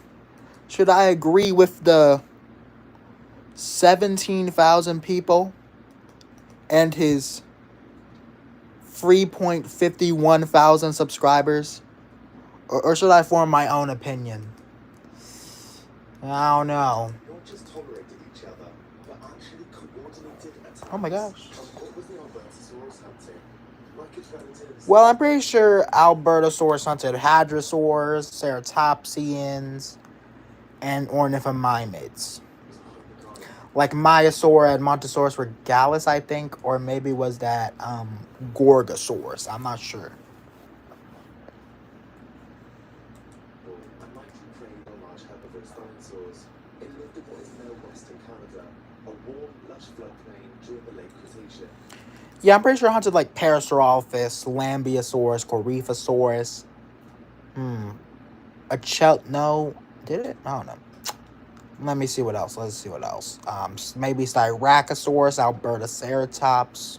Should I agree with the 17,000 people and his 3.51 thousand subscribers? Or should I form my own opinion? I don't know. Not just tolerated each other, but actually coordinated attacks. Oh my gosh. And what was the Albertosaurus hunting? Like its relatives. Well, I'm pretty sure Albertosaurus hunted hadrosaurs, ceratopsians, and ornithomimids. Like Myosaur and Montosaurus regalis, I think, or maybe was that Gorgosaurus. I'm not sure. Unlikely prey on large herbivorous dinosaurs. It lived in what is now Western Canada, a warm, lush floodplain during the late Cretaceous. Yeah, I'm pretty sure it hunted like Parasaurolophus, Lambeosaurus, Coryphosaurus. No, did it? I don't know. Let me see what else. Let's see what else. Maybe Styracosaurus, Albertoceratops.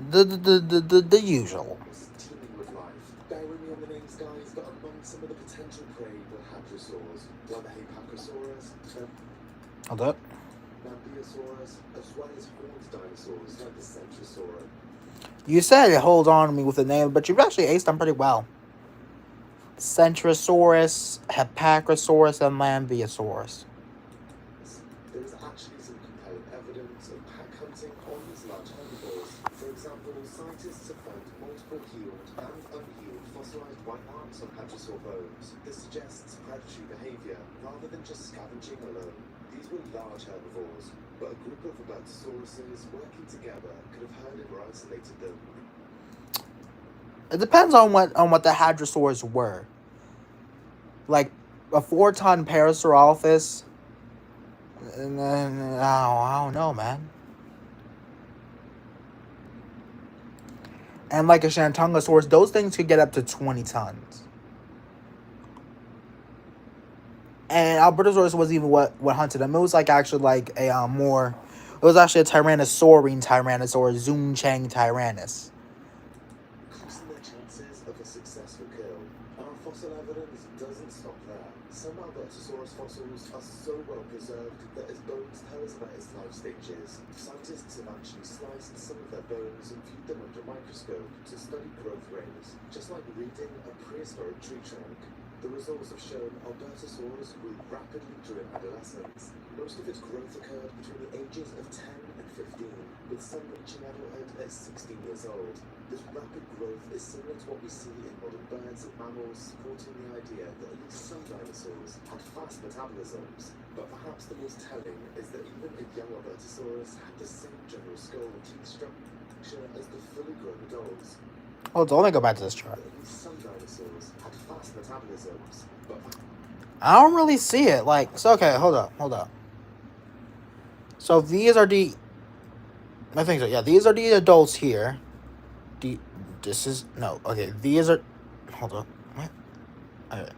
The usual. Was teeming with life. Bear with me on the names, guys, but among some of the potential prey were hadrosaurs, Lamerhaepacosaurus, Hold up. Lambeosaurus, as well as horned dinosaurs like the Centrosaurus. You said it hold on to me with the name, but you've actually aced them pretty well. Centrosaurus, Hepacosaurus, and Lambeosaurus. There is actually some compelling evidence of pack hunting on these large herbivores. For example, scientists have found multiple healed and unhealed fossilized white marks on hadrosaur bones. This suggests predatory behavior rather than just scavenging alone. These were large herbivores, but a group of Albertosauruses working together could have herded or isolated them. It depends on what the hadrosaurs were. Like a 4-ton Parasaurolophus. And then I don't know, man. And like a Shantungosaurus, those things could get up to 20 tons. And Albertosaurus was even what hunted them. It was like actually like a more. It was actually a Tyrannosaurine Tyrannosaurus, Zunchang Tyrannus. Increasing their chances of a successful kill. Our fossil evidence doesn't stop there. Some Albertosaurus fossils are so well preserved that its bones tell us about its life stages. Scientists have actually sliced some of their bones and viewed them under a microscope to study growth rates, just like reading a prehistoric tree trunk. The results have shown Albertosaurus grew rapidly during adolescence. Most of its growth occurred between the ages of 10 and 15, with some reaching adulthood at 16 years old. This rapid growth is similar to what we see in modern birds and mammals, supporting the idea that at least some dinosaurs had fast metabolisms. But perhaps the most telling is that even a young Albertosaurus had the same general skull and teeth structure as the fully grown adults. Oh, let me go back to this chart. At least some dinosaurs had fast metabolisms, but I don't really see it. Like, so okay, hold up. So these are the. I think so. Yeah, these are the adults here. This is no. Okay, these are. Hold up. What? Okay.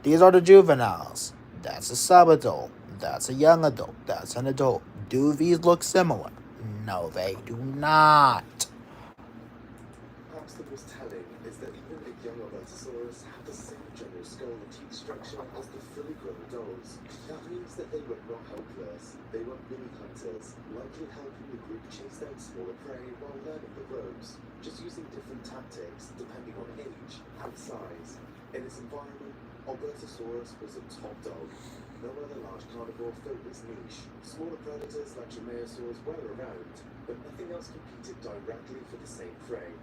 These are the juveniles. That's a subadult. That's a young adult. That's an adult. Do these look similar? No, they do not. perhaps the most telling is that even a young Albertosaurus had the same general skull and teeth structure as the fully grown adults. That means that they were not helpless. They were mini hunters, likely helping the group chase down smaller prey while learning the ropes, just using different tactics depending on age and size. In its environment, Albertosaurus was a top dog. No other large carnivore filled this niche. Smaller predators like Dromaeosaurs were around, but nothing else competed directly for the same prey.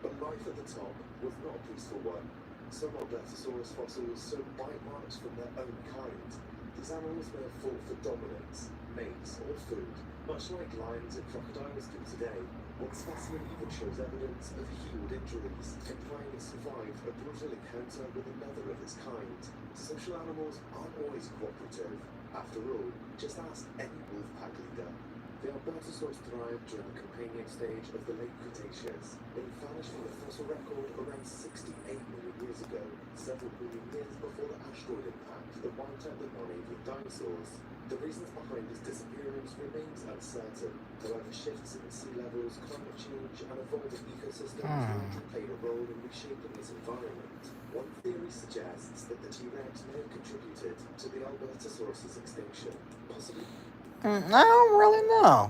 But life at the top was not a peaceful one. Some Albertosaurus fossils show bite marks from their own kind. These animals may have fought for dominance, mates, or food, much like lions and crocodiles do today. One specimen even shows evidence of healed injuries, implying it survived a brutal encounter with another of its kind. Social animals aren't always cooperative. After all, just ask any wolf pack leader. The Albertosaurus thrived during the Campanian stage of the late Cretaceous. They vanished from the fossil record around 68 million years ago, several million years before the asteroid impact that wiped out the non-avian dinosaurs. The reasons behind this disappearance remains uncertain. However, shifts in sea levels, climate change, and evolving ecosystems likely played a role in reshaping its environment. One theory suggests that the T-Rex may have contributed to the Albertosaurus's extinction, possibly I don't really know.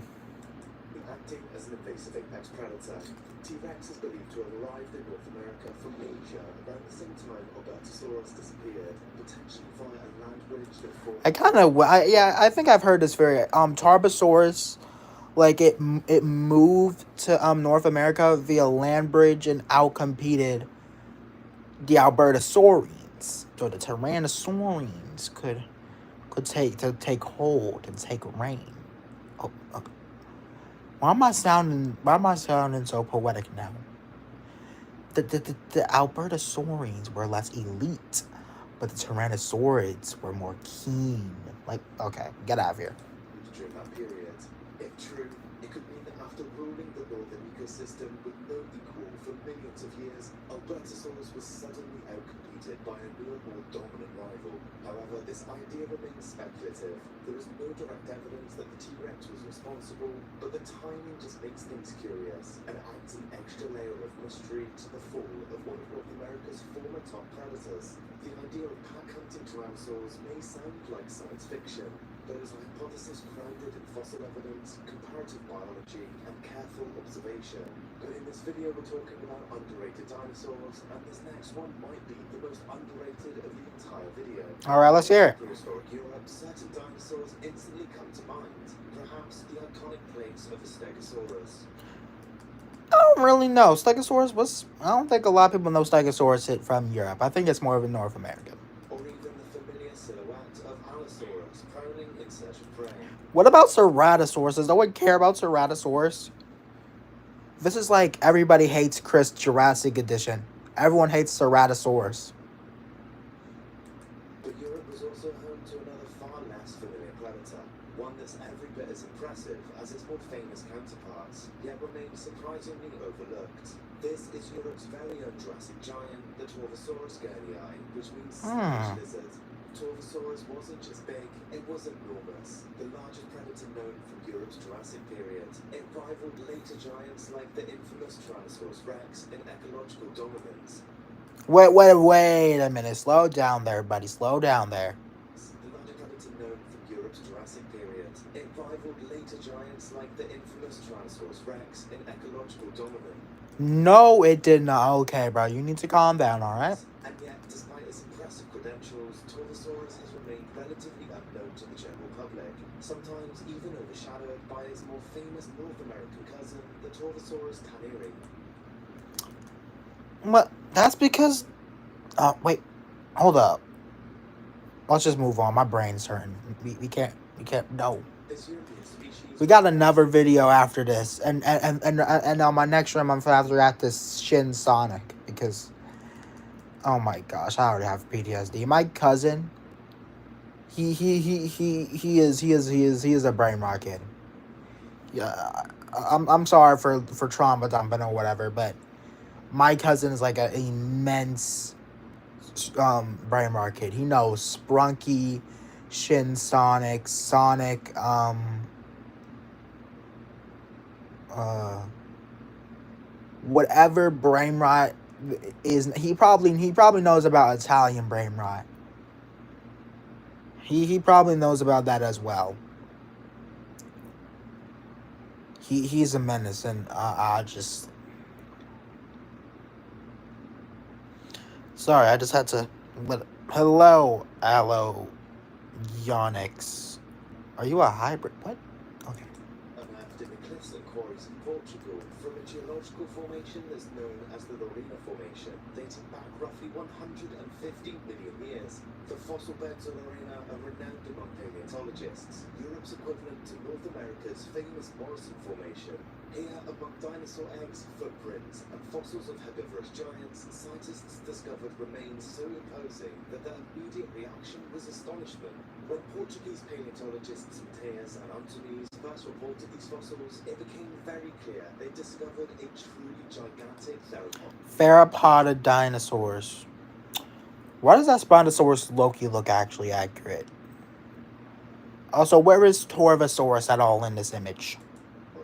acting as an invasive apex predator. T-Rex is believed to have arrived in North America from Asia around the same time Albertosaurus disappeared, potentially via a land bridge that formed. I think I've heard this very Tarbosaurus, like it moved to North America via land bridge and outcompeted the Albertosaurines. So the Tyrannosaurines could take hold and take reign. Oh, okay. Why am I sounding so poetic now? The Albertosaurines were less elite, but the Tyrannosaurids were more keen. Like, okay, get out of here. During that period, if true, it could mean that after ruling the northern ecosystem with no equal for millions of years, Albertosaurus was suddenly outcompeted by a newer, more dominant rival. However, this idea remains speculative. There is no direct evidence that the T-Rex was responsible, but the timing just makes things curious and adds an extra layer of mystery to the fall of one of North America's former top predators. The idea of pack-hunting tyrannosaurs may sound like science fiction, but is a hypothesis grounded in fossil evidence, comparative biology, and careful observation. But in this video we're talking about underrated dinosaurs, and this next one might be the most underrated of the entire video. Alright, let's hear it. In prehistoric Europe, certain dinosaurs instantly come to mind. Perhaps the iconic plates of a Stegosaurus. I don't really know. Stegosaurus was. I don't think a lot of people know Stegosaurus hit from Europe. I think it's more of a North American. Or even the familiar silhouette of Allosaurus prowling in search of prey. What about Ceratosaurus? Does no one care about Ceratosaurus? This is like everybody hates Chris Jurassic Edition. Everyone hates Ceratosaurus. But Europe was also home to another far less familiar predator, one that's every bit as impressive as its more famous counterparts, yet remains surprisingly overlooked. This is Europe's very own Jurassic giant, the Torvosaurus gurnii, which means savage lizard. Torvosaurus wasn't just big, it was enormous. The largest predator known from Europe's Jurassic period. It rivaled later giants like the infamous Tyrannosaurus rex in ecological dominance. Wait a minute. Slow down there, buddy. Slow down there. The largest predator known from Europe's Jurassic period. It rivaled later giants like the infamous Tyrannosaurus rex in ecological dominance. No, it did not. Okay, bro. You need to calm down, alright? And yet, despite its impressive credentials, Torvosaurus has remained relatively unknown to the general public, sometimes even overshadowed by its more famous North American cousin, the Torvosaurus taniri. What? That's because... wait. Hold up. Let's just move on. My brain's hurting. We can't... No. This European species... We got another video after this. And on my next stream, I'm going to have to react to Shin Sonic. Because... Oh my gosh. I already have PTSD. My cousin... He is a brain rot kid. Yeah, I'm sorry for trauma dumping or whatever, but my cousin is like an immense brain rot kid. He knows Sprunky, Shin Sonic, whatever brain rot is. He probably knows about Italian brain rot. He probably knows about that as well. He's a menace, and I just... Sorry, I just had to... Hello, Allo Yonix. Are you a hybrid? What? Okay. Unearthed in the cliffs and quarries in Portugal from a geological formation that's known as the Lorena Formation, dating back roughly 150 million years. The fossil beds of Lorena are renowned among paleontologists, Europe's equivalent to North America's famous Morrison Formation. Here, among dinosaur eggs, footprints, and fossils of herbivorous giants, scientists discovered remains so imposing that their immediate reaction was astonishment. When Portuguese paleontologists Mateus and Antunes first reported these fossils, it became very clear they discovered a truly gigantic theropod dinosaurs. Why does that Spinosaurus Loki look actually accurate? Also, where is Torvosaurus at all in this image? A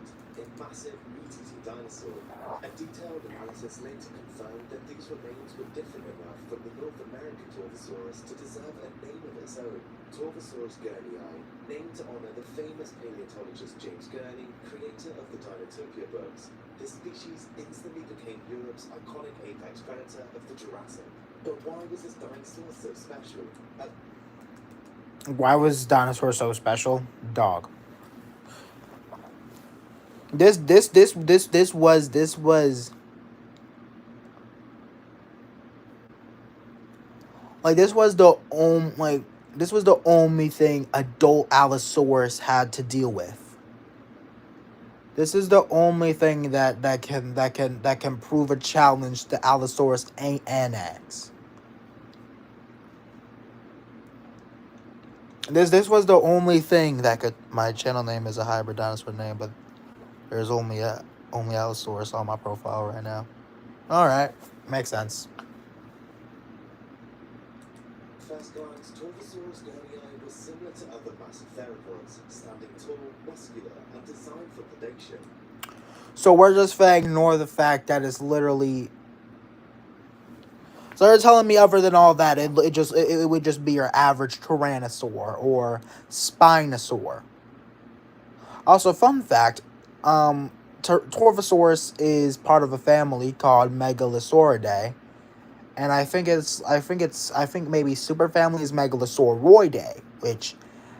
massive meat-eating dinosaur. A detailed analysis later confirmed that these remains were different enough from the North American Torvosaurus to deserve a name of its own. Torvosaurus gurnii, named to honor the famous paleontologist James Gurney, creator of the Dinotopia books. This species instantly became Europe's iconic apex predator of the Jurassic. But why was this dinosaur so special? Why was dinosaur so special? Dog. This was like this was the only thing adult Allosaurus had to deal with. This is the only thing that can prove a challenge to Allosaurus ANX. This was the only thing that could... My channel name is a hybrid dinosaur name, but there's only Allosaurus on my profile right now. Alright, makes sense. First glance, Torvosaurus gurnii was similar to other massive theropods, standing tall, muscular, and designed for predation. So we're just going to ignore the fact that it's literally... So they're telling me other than all that, it would just be your average Tyrannosaur or Spinosaur. Also, fun fact, Torvosaurus is part of a family called Megalosauridae, and I think maybe superfamily is Megalosauroidae, which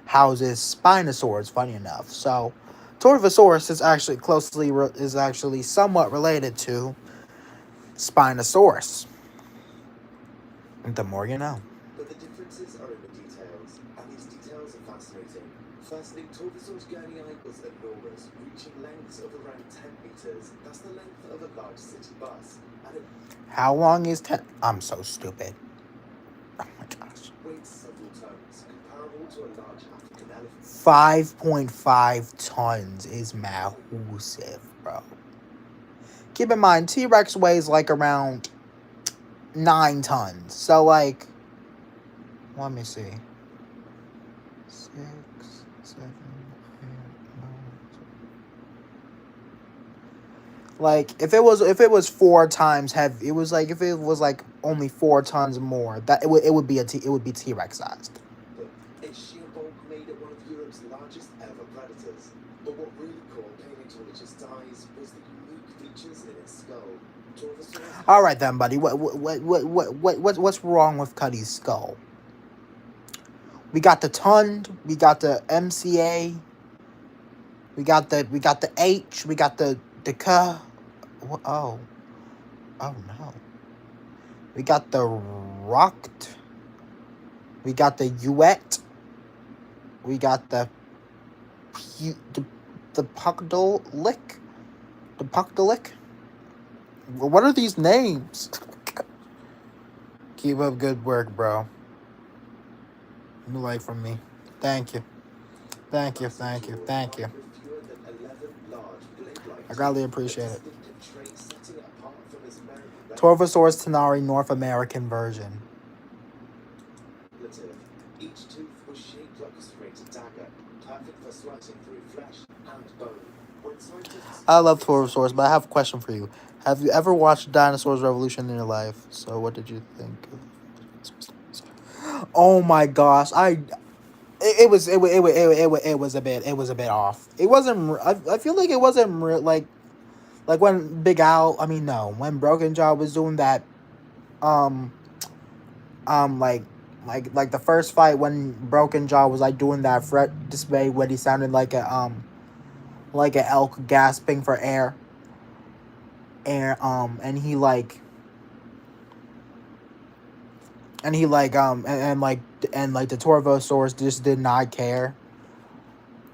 houses Spinosaurs. Funny enough, so Torvosaurus is actually somewhat related to Spinosaurus. The more you know. But the differences are in the details, and these details are fascinating. Firstly, Torvosaur's gurney was enormous, reaching lengths of around 10 meters. That's the length of a large city bus. And it How long is 10? I'm so stupid. Oh my gosh. weighs several tons, comparable to a large African elephant. 5.5 tons is massive, bro. Keep in mind, T-Rex weighs like around 9 tons. So, like, let me see. 6, 7, 8, 9. Like, if it was 4 times heavy, it was like if it was like only 4 tons more, that it would be T-Rex sized. Its sheer bulk made it one of Europe's largest ever predators. But what really caught paleontologists' eyes was the unique features in its skull. Torvosaurus. All right then, buddy. What's wrong with Cuddy's skull? We got the TUND, we got the MCA, we got the H, we got the K. Oh no. We got the ROCT, we got the UET, we got the Puckdolic. The Puckdolic. What are these names? Keep up good work, bro. You like from me. Thank you. Thank you. I greatly appreciate it. Torvosaurus tenari North American version. Each tooth was shaped like a serrated dagger, perfect for slicing through flesh and bone. When scientists I love Torvosaurus, but I have a question for you. Have you ever watched Dinosaur's Revolution in your life? So what did you think of? Oh my gosh, it was a bit off. It wasn't. I feel like it wasn't like when Big Al. I mean, no, when Broken Jaw was doing that. Like the first fight when Broken Jaw was like doing that threat display when he sounded like an elk gasping for air. And he like the Torvosaurus just did not care.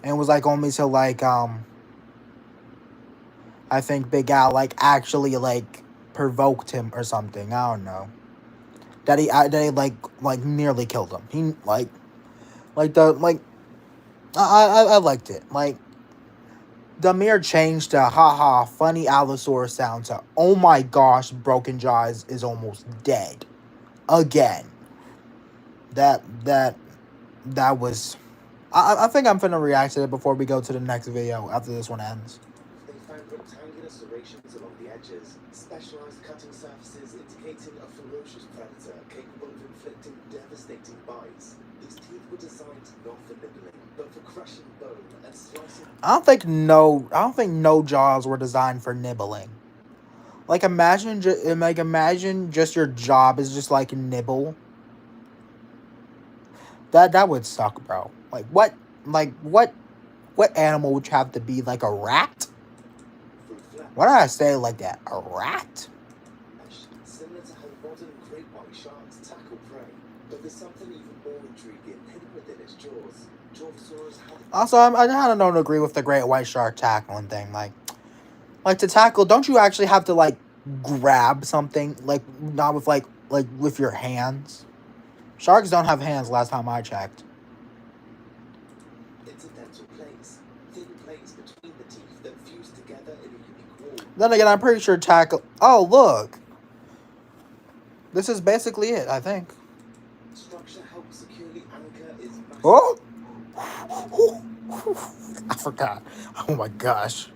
And it was like only till like I think Big Al like actually like provoked him or something. I don't know. That he like nearly killed him. He I liked it. Like the mere change to haha funny Allosaurus sound to oh my gosh Broken Jaw is almost dead. Again. That was I think I'm finna react to it before we go to the next video after this one ends. they found rectangular serrations along the edges, specialized cutting surfaces indicating a ferocious predator capable of inflicting devastating bites. These teeth were designed not for nibbling, but for crushing bone and slicing. I don't think no jaws were designed for nibbling. Like imagine just your job is just like nibble. That would suck, bro. What animal would you have to be? Like a rat? Why did I say it like that? A rat? Similar to how modern great white sharks tackle prey, but there's something even more intriguing hidden within its jaws. Torvosaurus had. Also, I kind of don't agree with the great white shark tackling thing. Like to tackle, don't you actually have to like grab something? Like not with like with your hands. Sharks don't have hands. Last time I checked. Incidental plates, thin plates between the teeth that fuse together in a unique wall. Then again, I'm pretty sure tackle. Oh look, this is basically it. I think. Structure helps securely anchor its massive. Oh, I forgot. Oh my gosh,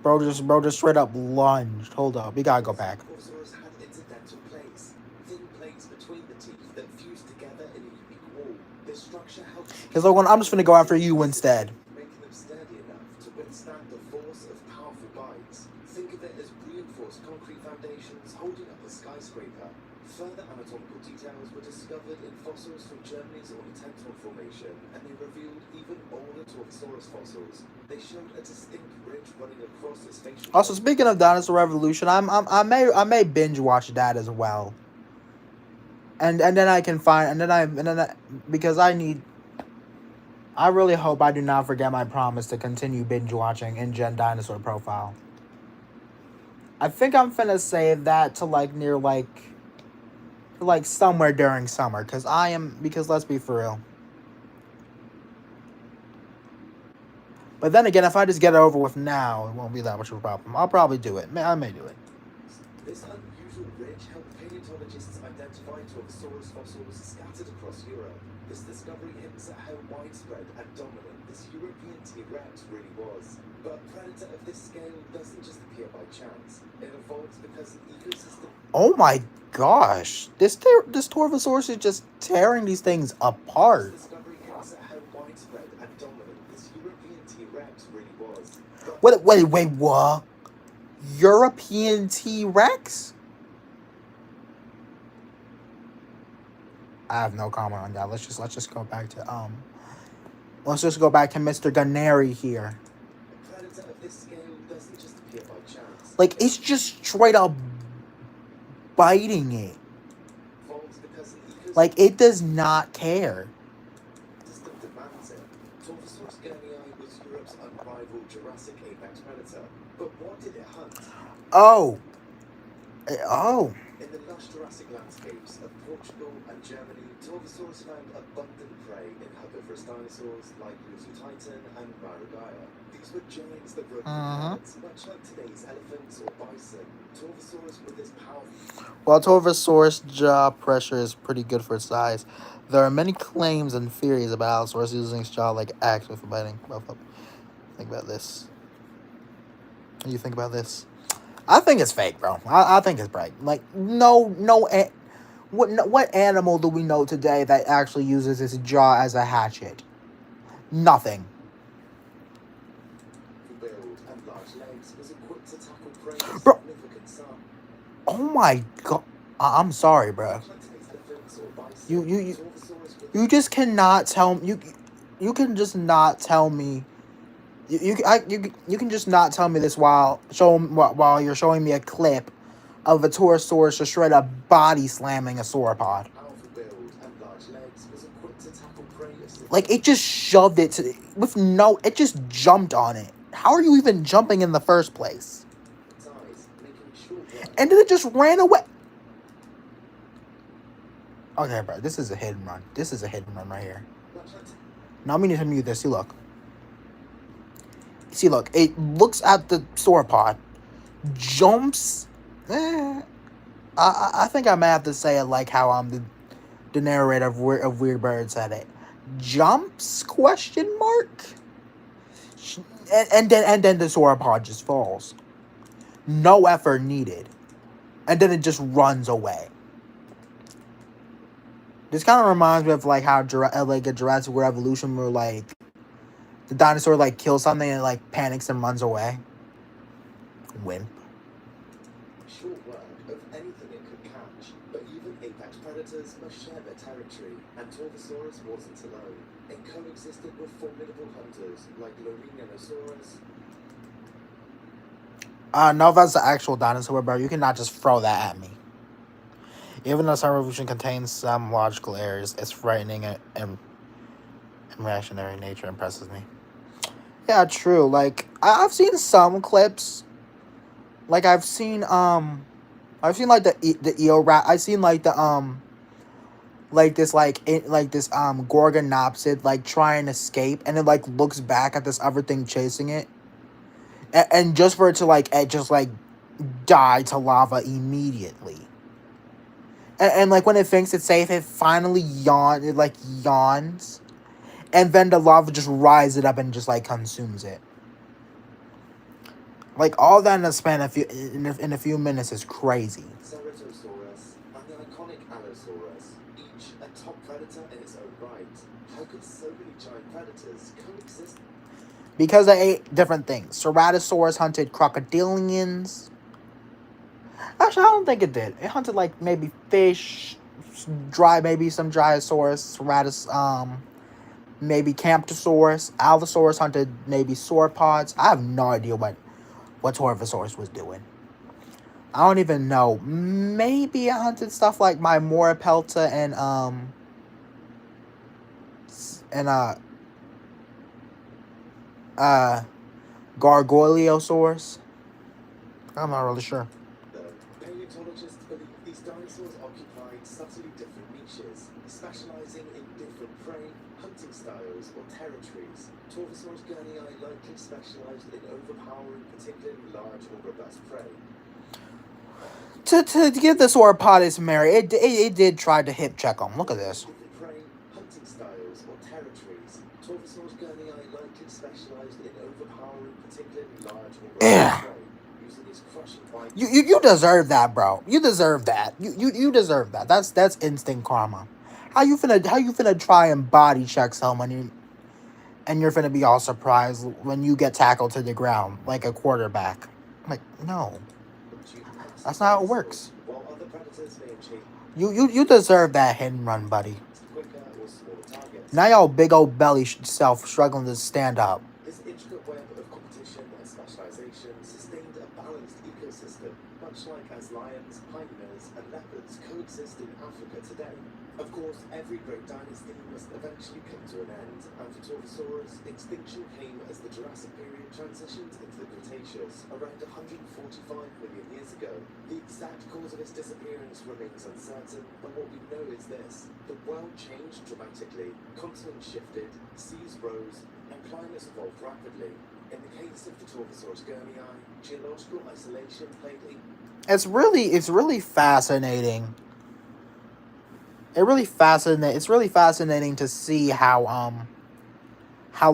bro just straight up lunged. Hold up, we gotta go back. Torvosaurus had incidental plates, thin plates between the teeth that fuse together in a unique wall. This structure helps. Cause look, I'm just gonna go after you instead. Making them sturdy enough to withstand the force of powerful bites. Think of it as reinforced concrete foundations holding up a skyscraper. Further anatomical details were discovered in fossils from Germany's Ornithental Formation, and they revealed even older Torvosaurus fossils. They showed a distinct ridge running across its facial. Also, speaking of Dinosaur Revolution, I may binge watch that as well. And then I can find because I need. I really hope I do not forget my promise to continue binge watching InGen Dinosaur Profile. I think I'm finna save that to like near like somewhere during summer, because let's be for real. But then again, if I just get it over with now, it won't be that much of a problem. I'll probably do it. I may do it. This unusual ridge helped paleontologists identify Torvosaurus fossils scattered across Europe. This discovery hints at how widespread and dominant this European T-Rex really was. But a predator of this scale doesn't just appear by chance. It evolves because an ecosystem... Oh my gosh. This Torvosaurus is just tearing these things apart. This discovery hints at how widespread and dominant this European T-Rex really was. Wait, what? European T-Rex? I have no comment on that. Let's just go back to Mr. Gunneri here. A predator of this scale doesn't just appear by chance. Like, it's just straight up biting it. Evolves because an ecosystem... Like, it does not care. System demands it. Torvosaurus guernii was Europe's unrivaled Jurassic apex predator. But what did it hunt? Oh. In the lush Jurassic landscapes of Portugal and Germany, Torvosaurus found abundant prey in herbivorous dinosaurs like Titan and Marugaya. These were giants that broke herds, much like today's elephants or bison. Torvosaurus with its powerful... While Torvosaurus jaw pressure is pretty good for its size, there are many claims and theories about Allosaurus using its jaw like axe with biting. Think about this. What do you think about this? I think it's fake, bro. I think it's bright. Like, what animal do we know today that actually uses its jaw as a hatchet? Nothing. build and large legs was equipped to tackle prey of Bro. significant size. Oh my god. I'm sorry, bro. Much like today's elephants or bison, You Torvosaurus with you just cannot tell me. You can just not tell me. You can just not tell me this while you're showing me a clip of a Torosaurus just straight up body slamming a sauropod. powerful build and large legs was equipped to tackle prey of significant Like, it just shoved it it just jumped on it. How are you even jumping in the first place? size, making short work. And then it just ran away. Okay, bro, this is a hit and run. This is a hit and run right here. Much like Now we need to mute this. See, look. It looks at the sauropod, jumps. I think I may have to say it like how the narrator of Weird Bird said it. Jumps? Question mark. And then the sauropod just falls. No effort needed, and then it just runs away. This kind of reminds me of like how like a Jurassic World Evolution, where like the dinosaur like kills something and like panics and runs away. Wimp. short work of anything it could catch. But even apex predators must share their territory, and Torvosaurus wasn't alone. It coexisted with formidable hunters like Dinosaurus. No, that's the actual dinosaur, bro. You cannot just throw that at me. Even though Summer Revolution contains some logical errors, its frightening and reactionary nature impresses me. Yeah, true. Like, I've seen some clips. Like, I've seen like the eel rat. I've seen like the like this Gorgonopsid like try and escape, and it like looks back at this other thing chasing it, and just for it to like die to lava immediately. And like when it thinks it's safe, it finally yawns, and then the lava just rises up and just like consumes it. Like all that in a span of in a few minutes is crazy. Ceratosaurus and the iconic Allosaurus, each a top predator in its own right. How could so many giant predators coexist? Because they ate different things. Ceratosaurus hunted crocodilians. Actually, I don't think it did. It hunted like maybe fish, maybe some Dryosaurus, maybe Camptosaurus. Allosaurus hunted maybe sauropods. I have no idea what Torvosaurus was doing. I don't even know. Maybe it hunted stuff like Morapelta and Gargoyleosaurus. I'm not really sure. Paleontologists believe these dinosaurs occupied subtly different niches, specializing in different prey, hunting styles, or territories. Torvosaurus gurnii likely specialized in overpowering particularly large or robust prey. To give the sauropod merit, it did try to hip check him. Look at this. Different prey, hunting styles, or territories. Torvosaurus gurnii likely specialized in overpowering particularly large or robust prey, using its crushing bite. You deserve that, bro. You deserve that. You deserve that. That's instant karma. How you finna try and body check someone and you're finna be all surprised when you get tackled to the ground like a quarterback? Like, no. That's not how it works. While other predators may achieve You deserve that hit and run, buddy. quicker or smaller targets. Now y'all big old belly self struggling to stand up. This intricate web of competition and specialization sustained a balanced ecosystem, much like as lions, hyenas, and leopards coexist in Africa today. Of course, every great dynasty must eventually come to an end, and for Torvosaurus, extinction came as the Jurassic period transitioned into the Cretaceous around 145 million years ago. The exact cause of its disappearance remains uncertain, but what we know is this: the world changed dramatically, continents shifted, seas rose, and climates evolved rapidly. In the case of the Torvosaurus gurnii, geological isolation played a It's really fascinating. It's really fascinating to see how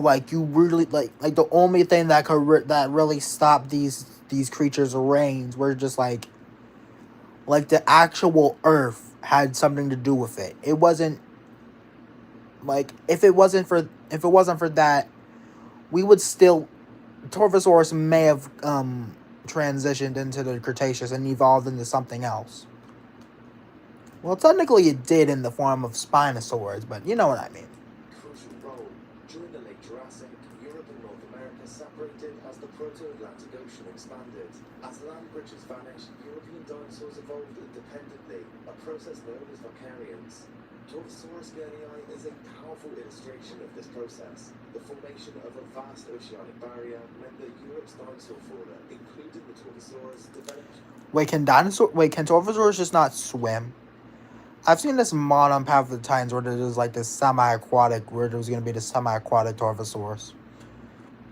like you really like the only thing that that really stopped these creatures' reigns were just like the actual Earth had something to do with it. It wasn't like if it wasn't for that, we would still Torvosaurus may have transitioned into the Cretaceous and evolved into something else. Well, technically it did in the form of Spinosaurs, but you know what I mean. crucial role. During the late Jurassic, Europe and North America separated as the Proto-Atlantic Ocean expanded. As land bridges vanished, European dinosaurs evolved independently, a process known as vicariance. Torvosaurus gurnii is a powerful illustration of this process. The formation of a vast oceanic barrier meant that Europe's dinosaur fauna, including the Torvosaurus, developed. Can Torvosaurus just not swim? I've seen this mod on Path of the Titans where there's like this semi-aquatic, where there was going to be this semi-aquatic Torvosaurus.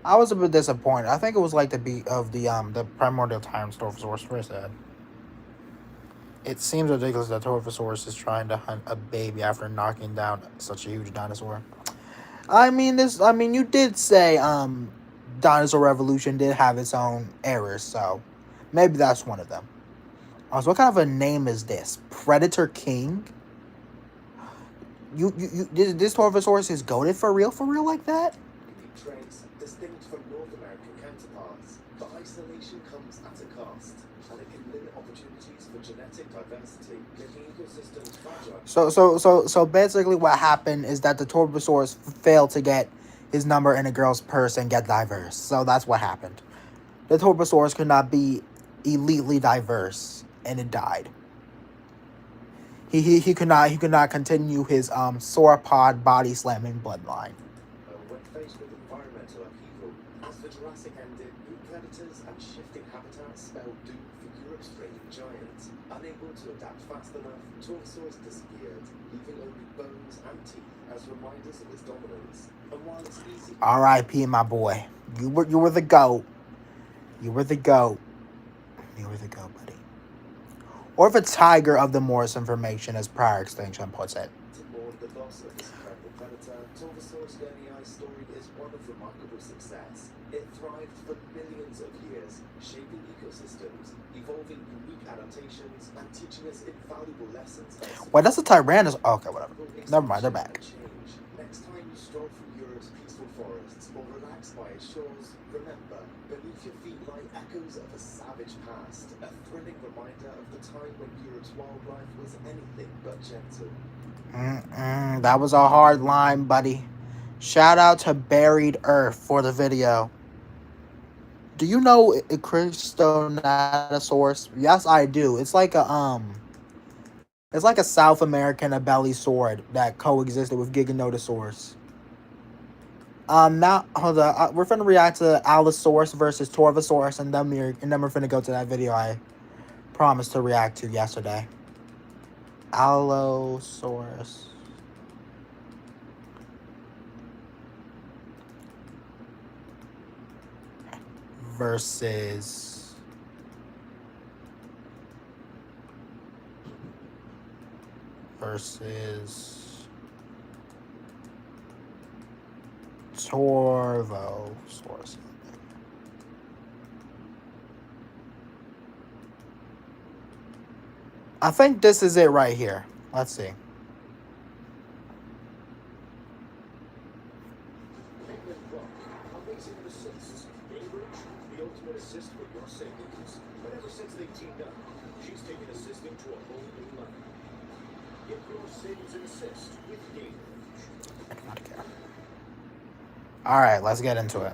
I was a bit disappointed. I think it was like the beat of the Primordial Times Torvosaurus. Where's that? It seems ridiculous that Torvosaurus is trying to hunt a baby after knocking down such a huge dinosaur. I mean, you did say Dinosaur Revolution did have its own errors, so maybe that's one of them. Also, what kind of a name is this? Predator King? This Torvosaurus is goated for real like that? Unique traits distinct from North American counterparts, but isolation comes at a cost, and it can limit opportunities for genetic diversity, making ecosystems fragile. So basically what happened is that the Torvosaurus failed to get his number in a girl's purse and get diverse. So that's what happened. The Torvosaurus could not be elitely diverse, and it died. He could not continue his sauropod body slamming bloodline. When faced with environmental upheaval, as the Jurassic ended, new predators and shifting habitats spelled doom for Europe's reigning giants. Unable to adapt fast enough, Torvosaurus disappeared, leaving only bones and teeth as reminders of its dominance. And while it's easy, R.I.P. my boy. You were the GOAT. You were the GOAT. You were the GOAT, buddy. Or the tiger of the Morrison Formation, as prior extinction puts it. to mourn the loss of this incredible predator, Torvosaurus gurnii story is one of remarkable success. It thrived for millions of years, shaping ecosystems, evolving unique adaptations, and teaching us invaluable lessons. Wait, that's a Tyrannosaurus. Oh, okay, whatever. Never mind, they're back. Next time you stroll through Europe's peaceful forests or relax by its shores, remember, beneath your feet lie echoes of a savage past, a thrilling reminder of the time when Europe's wildlife was anything but gentle. That was a hard line, buddy. Shout out to Buried Earth for the video. Do you know Christonatosaurus? Yes, I do. It's like a South American abelisaur that coexisted with Giganotosaurus. Now hold on. We're finna react to Allosaurus versus Torvosaurus, and then we're finna go to that video I promised to react to yesterday. Allosaurus versus Torvosaurus. I think this is it right here. Let's see. Amazing assists. Cambridge, the ultimate assist for your savings. But ever since they teamed up, she's taken assisting to a whole new level. Get your savings and assist with Cambridge. I do not care. All right, let's get into it.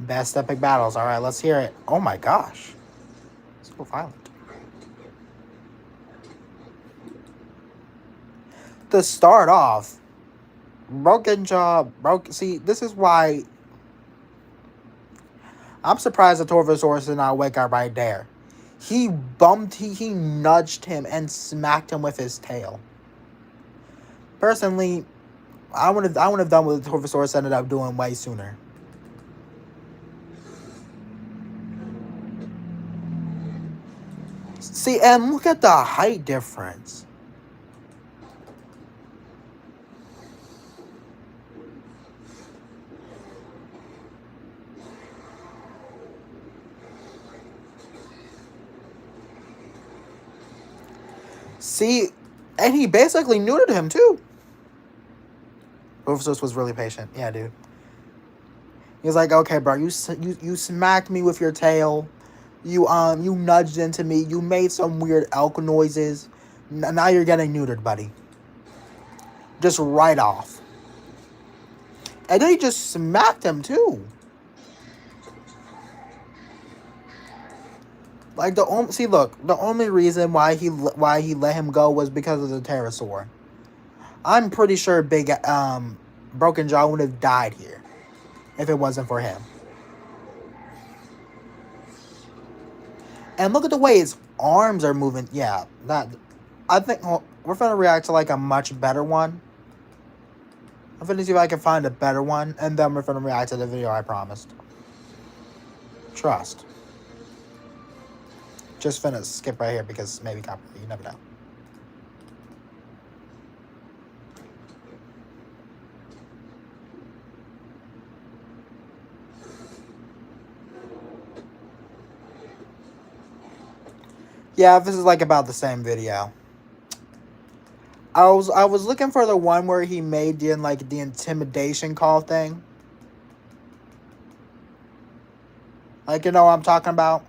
Best epic battles. All right, let's hear it. Oh my gosh, so violent. To start off, Broken Jaw broke. See, this is why I'm surprised the Torvosaurus did not wake up right there. He nudged him and smacked him with his tail. Personally, I would have done what the Torvosaurus ended up doing way sooner. See, and look at the height difference. See, and he basically neutered him too. Torvosaurus was really patient. Yeah, dude. He was like, "Okay, bro, you smacked me with your tail. You nudged into me. You made some weird elk noises. Now you're getting neutered, buddy. Just right off." And then he just smacked him too. Like the only reason why he let him go was because of the pterosaur. I'm pretty sure Broken Jaw would have died here if it wasn't for him. And look at the way his arms are moving. Yeah, I think we're gonna react to like a much better one. I'm gonna see if I can find a better one, and then we're gonna react to the video I promised. Trust. Just finna skip right here because maybe copyright. You never know. Yeah, this is like about the same video. I was looking for the one where he made the intimidation call thing. Like, you know what I'm talking about?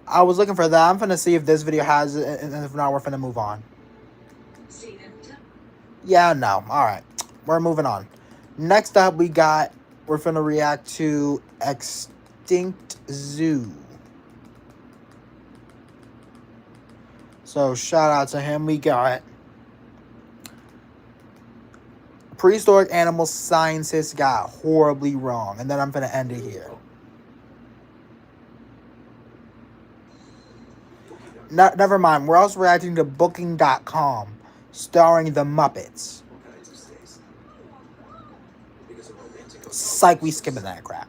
I was looking for that. I'm gonna see if this video has it, and if not, we're gonna move on. Yeah, no. Alright. We're moving on. Next up, we're gonna react to Extinct Zoo. So, shout out to him. We got prehistoric animal scientists got horribly wrong. And then I'm gonna end it here. Never mind. We're also reacting to Booking.com, starring the Muppets. Psych, we skipping that crap.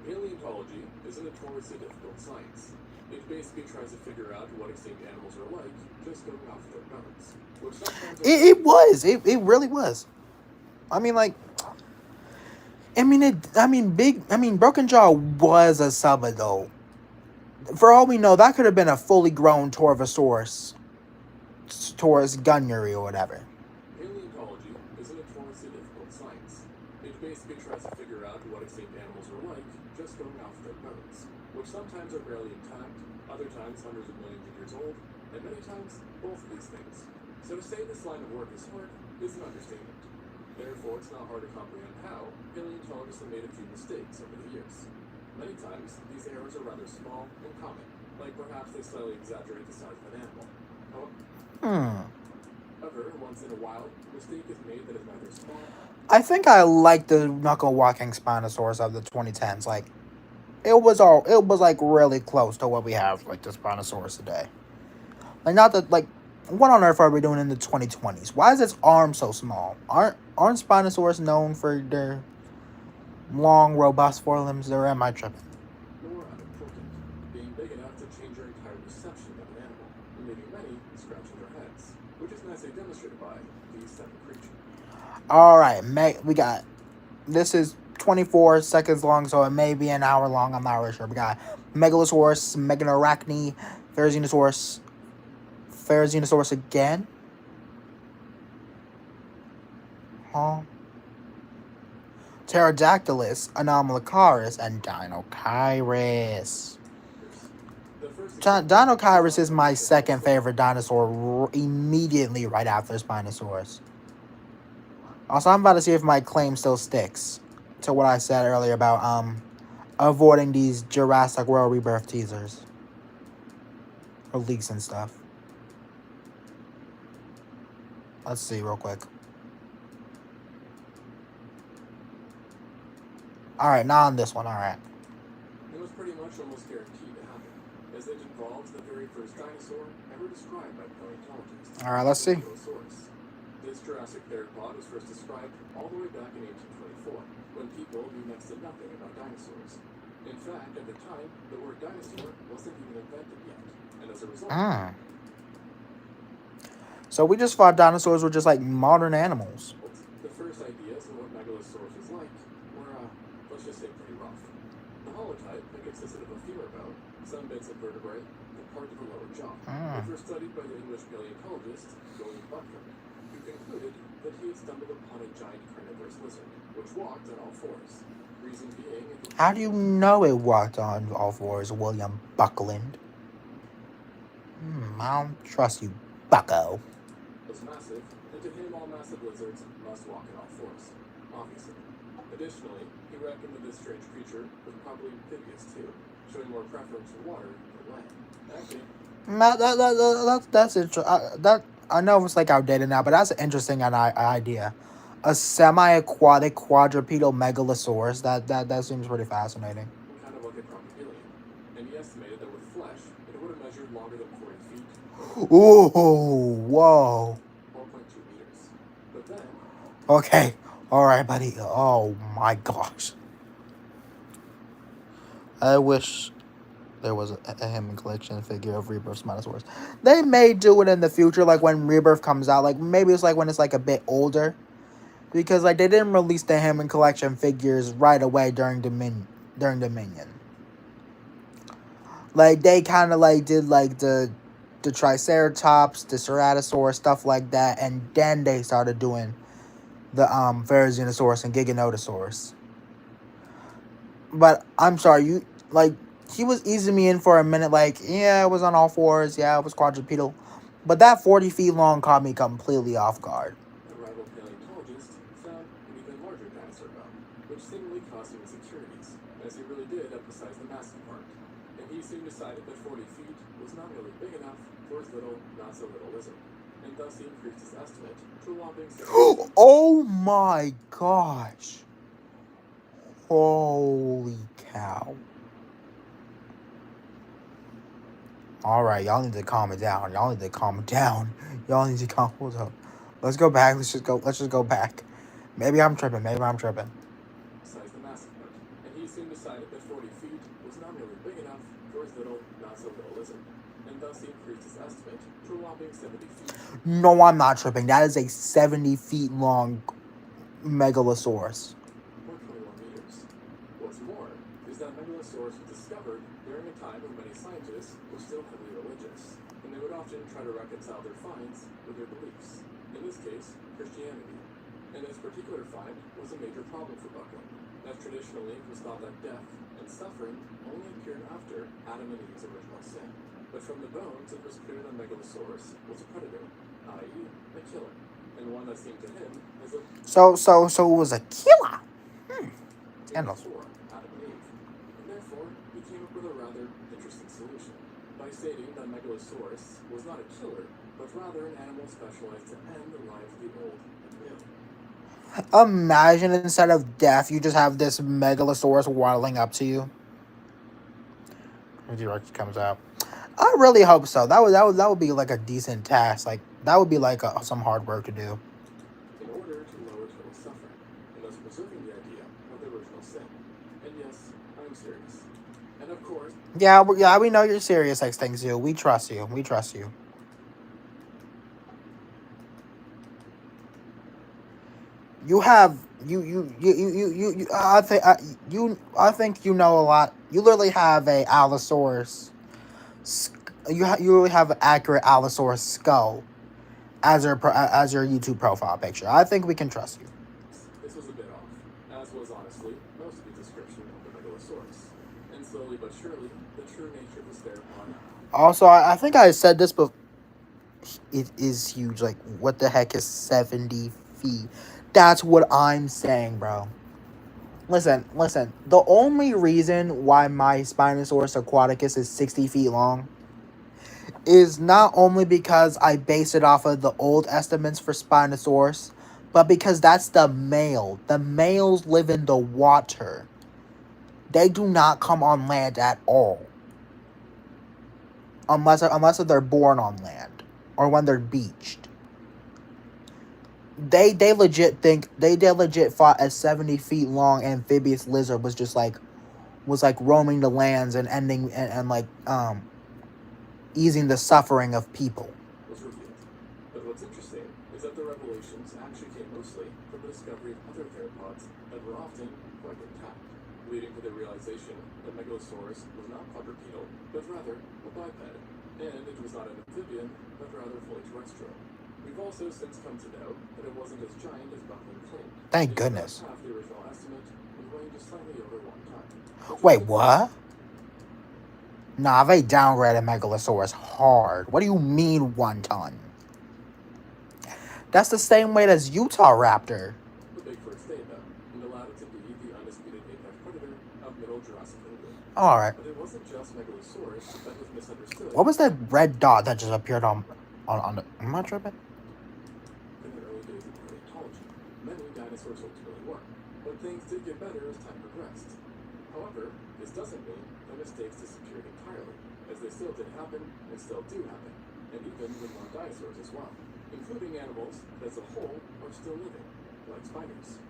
Paleontology is a notoriously difficult science. It basically tries to figure out what extinct animals are like, just going off their bones. It really was. I mean, Broken Jaw was a subadult. For all we know, that could have been a fully grown Torvosaurus, Gunnery or whatever. Paleontology is a notoriously difficult science. It basically tries to figure out what extinct animals are like, just going off their bones, which sometimes are barely intact, other times hundreds of millions of years old, and many times both of these things. So to say this line of work is hard is an understatement. Therefore, it's not hard to comprehend how paleontologists have made a few mistakes over the years. Many times, these errors are rather small and common, like perhaps they slightly exaggerate the size of an animal. Hmm. However, once in a while, a mistake is made that is neither small. I think I like the knuckle walking Spinosaurus of the 2010s. Like it was like really close to what we have like the Spinosaurus today. Like not that like what on earth are we doing in the 2020s? Why is its arm so small? Aren't Spinosaurus known for their long, robust forelimbs? Or am I tripping? Nor unimportant, being big enough to change your entire perception of an animal, and leaving many scratching their heads, which is nicely demonstrated by these seven creatures. All right, we got this is 24 seconds long, so it may be an hour long. I'm not really sure. We got Megalosaurus, Meganorachne, Ferrozenosaurus again. Huh? Pterodactylus, Anomalocaris, and Dinochirus. Dinochirus is my second favorite dinosaur, immediately right after Spinosaurus. Also, I'm about to see if my claim still sticks to what I said earlier about avoiding these Jurassic World Rebirth teasers or leaks and stuff. Let's see real quick. All right, not on this one. All right. It was pretty much almost guaranteed to happen, as it involves the very first dinosaur ever described by paleontologists. All right, let's see. Dinosaurus. This Jurassic theropod was first described all the way back in 1824, when people knew next to nothing about dinosaurs. In fact, at the time, the word dinosaur wasn't even invented yet, and as a result... So we just thought dinosaurs were just like modern animals. The first ideas of what Megalosaurus was like were, let's just say, pretty rough. The holotype that consisted of a femur bone, some bits of vertebrae, and part of the lower jaw, which were studied by the English paleontologist William Buckley, who concluded that he had stumbled upon a giant carnivorous lizard, which walked on all fours. Reason being... How do you know it walked on all fours, William Buckland? I don't trust you, bucko. Was massive, and to him all massive lizards must walk on all fours, obviously. Additionally, he reckoned that this strange creature was probably amphibious too, showing more preference for water than land. Actually, That's interesting. I know it's like outdated now, but that's an interesting idea. A semi-aquatic quadrupedal megalosaurus. That seems pretty fascinating. Kind of like a crocodilian, and he estimated that with flesh, it would have measured longer than 40 feet. Ooh, whoa. 4.2 meters. But then... Okay, alright, buddy. Oh my gosh. I wish there was a Hammond collection figure of Rebirth Spinosaurus. They may do it in the future, like when Rebirth comes out. Like, maybe it's like when it's like a bit older. Because, like, they didn't release the Hammond collection figures right away during Dominion. Like, they kind of, like, did, like, the Triceratops, the Ceratosaurus, stuff like that. And then they started doing the Ferrozenosaurus and Giganotosaurus. But, I'm sorry, you, like, he was easing me in for a minute. Like, yeah, it was on all fours. Yeah, it was quadrupedal. But that 40 feet long caught me completely off guard. A rival paleontologist found an even larger dinosaur bone, which seemingly caused him insecurities, as he really did emphasize the massive part. And he soon decided that 40 feet was not really big enough for his little, not so little lizard, and thus he increased his estimate to a whopping 70. Oh my gosh. Holy cow. Alright, y'all need to calm it down. Y'all need to calm hold up. Let's go back. Let's just go back. Maybe I'm tripping. Besides the massive part. And he soon decided that 40 feet was not really big enough for his little, not so little lizard. And thus he increased his estimate to a whopping 70 feet. No, I'm not tripping. That is a 70 feet long Megalosaurus. Or 21 meters. What's more is that Megalosaurus was discovered during a time when many scientists were still heavily religious, and they would often try to reconcile their finds with their beliefs, in this case, Christianity. And this particular find was a major problem for Buckley, as traditionally it was thought that death and suffering only appeared after Adam and Eve's original sin. But from the bones, it was clear that Megalosaurus was a predator, i.e., a killer, and one that seemed to him as a... So it was a killer. Dinosaur, Adam and Eve. And therefore, he came up with a rather interesting solution. by stating that Megalosaurus was not a killer, but rather an animal specialized to end the lives of the old and ill. Imagine instead of death, you just have this megalosaurus waddling up to you. Resurrection comes out. I really hope so. That would be like a decent task. Like that would be like some hard work to do. In order to lower total suffering, and thus preserving the idea of the original sin. And yes, I'm serious. And of course, Yeah, we know you're serious, X Things you. We trust you. We trust you. You have I think you know a lot. You literally have a Allosaurus. You really have an accurate Allosaurus skull as your YouTube profile picture. I think we can trust you. this was a bit off, as was honestly most of the description of the Megalosaurus. And slowly but surely, the true nature of the theropod. Also, I think I said this, but it is huge. Like, what the heck is 70 feet? That's what I'm saying, bro. Listen. The only reason why my Spinosaurus aquaticus is 60 feet long is not only because I base it off of the old estimates for Spinosaurus, but because that's the male. The males live in the water. They do not come on land at all. Unless they're born on land or when they're beached. They legit thought a 70 feet long amphibious lizard was like roaming the lands and ending and like easing the suffering of people. Was revealed. But what's interesting is that the revelations actually came mostly from the discovery of other theropods that were often quite intact, leading to the realization that Megalosaurus was not quadrupedal, but rather a biped, and it was not an amphibian, but rather fully terrestrial. We've also since come to know that it wasn't as giant as Buckland claimed. Thank It was goodness. about half the original estimate and weighing just slightly over 1 ton. Wait, what? Nah, they downgraded Megalosaurus hard. What do you mean 1 ton? That's the same weight as Utah Raptor. The big first day, though, and allowed it to be the undisputed apex predator of Middle Jurassic England. Alright. But it wasn't just Megalosaurus that was misunderstood. What was that red dot that just appeared on the... Am I tripping? In the early days of paleontology, many dinosaurs looked really were, but things did get better as time progressed. However, this doesn't mean that mistakes disappeared entirely, as they still did happen and still do happen, and even with non-dinosaurs as well, including animals that as a whole are still living, like spiders.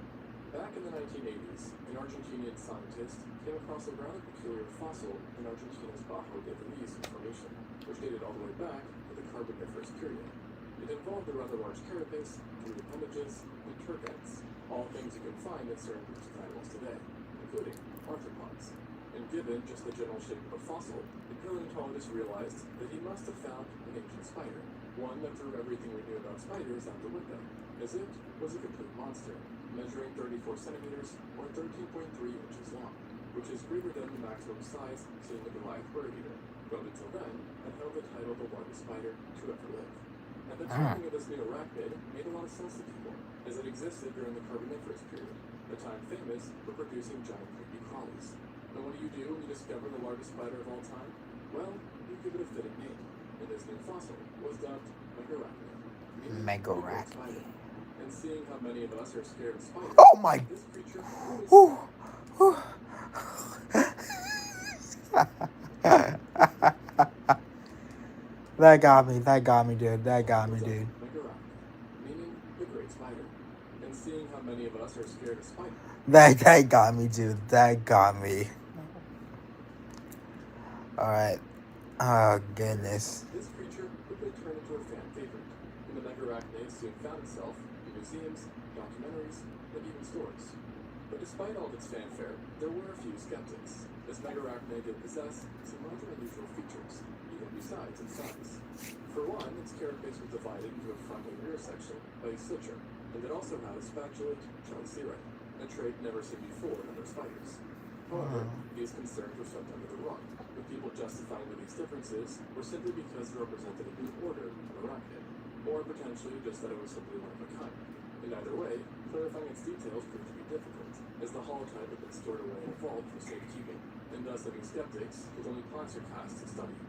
Back in the 1980s, an Argentinian scientist came across a rather peculiar fossil in Argentina's Bajo de Venice formation, which dated all the way back to the Carboniferous period. It involved a rather large carapace, 3 appendages, and tergates, all things you can find in certain groups of animals today, including arthropods. And given just the general shape of the fossil, the paleontologist realized that he must have found an ancient spider, one that threw everything we knew about spiders out the window, as it was a complete monster, measuring 34 centimeters or 13.3 inches long, which is greater than the maximum size seen in the Goliath bird eater, but until then had held the title the largest spider to ever live. And the timing of this new arachnid made a lot of sense to people, as it existed during the Carboniferous period, a time famous for producing giant creepy crawlies. And what do you do when you discover the largest spider of all time? Well, you give it a fitting name, and this new fossil was dubbed Megarachnid, meaning the great spider. And seeing how many of us are scared of spiders, Oh my... this creature really Whew. Whew. That got me, dude. That got me, dude. Megarachnid, meaning the great spider. And seeing how many of us are scared of spiders, That got me, dude. That got me. Alright. Oh, goodness. this creature quickly turned into a fan favorite, and the Megarachnid soon found itself in museums, documentaries, and even stores. But despite all of its fanfare, there were a few skeptics, as Megarachnid did possess some rather unusual features, even besides its size. For one, its carapace was divided into a front and rear section by a suture, and it also had a spatulate chelicerae, a trait never seen before in other spiders. However, these concerns were swept under the rug, with people justifying that these differences were simply because they represented a new order of arachnid, or potentially just that it was simply one of a kind. In either way, clarifying its details proved to be difficult, as the holotype had been stored away and evolved for safekeeping, and thus leaving skeptics with only plaster casts to study.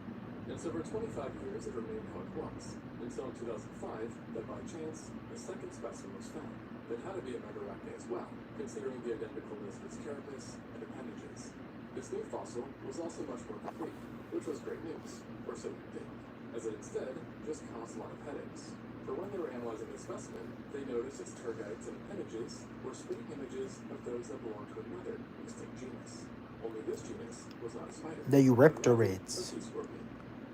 And so for 25 years it remained how it was, until in 2005 that by chance, a second specimen was found that had to be a megarachne as well, considering the identicalness of its carapace and appendages. This new fossil was also much more complete, which was great news, or so you'd think, as it instead just caused a lot of headaches. For when they were analyzing the specimen, they noticed its tergites and appendages were splitting images of those that belonged to another extinct genus. Only this genus was not a spider. The but rather Eurypterids. a sea scorpion.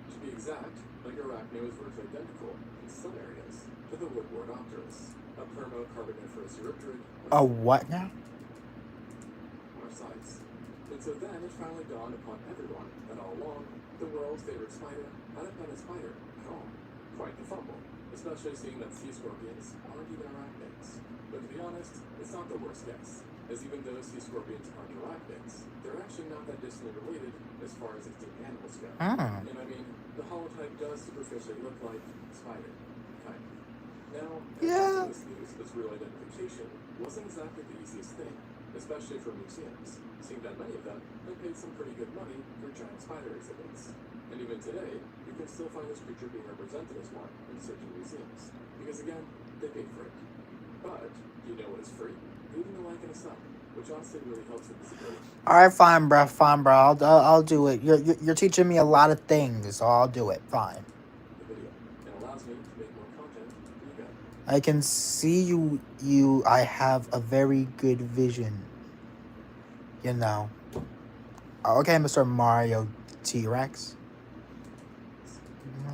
To be exact, megarachne was virtually identical, in some areas, to the woodwardopterus, a permo-carboniferous eurypterid A what now? our size. And so then it finally dawned upon everyone that all along, the world's favorite spider hadn't been a spider at all. Quite the fumble, especially seeing that sea scorpions aren't even arachnids. But to be honest, it's not the worst guess, as even though sea scorpions aren't arachnids, they're actually not that distantly related as far as extinct animals go. Hmm. And I mean, the holotype does superficially look like a spider, kind of. Now, Yeah. this news, this real identification, wasn't exactly the easiest thing, especially for museums, seeing that many of them have paid some pretty good money for giant spider exhibits. And even today, you can still find this creature being represented as one in certain museums, because again, they paid for it. But, do you know what is free? Leaving a like and a sub, which honestly really helps with visibility. All right, fine, bro. Fine, bro. I'll do it. You're teaching me a lot of things, so I'll do it. Fine. The video, and allows me to make more content for you guys. I can see you. I have a very good vision. You know. Okay, Mr. Mario T-Rex.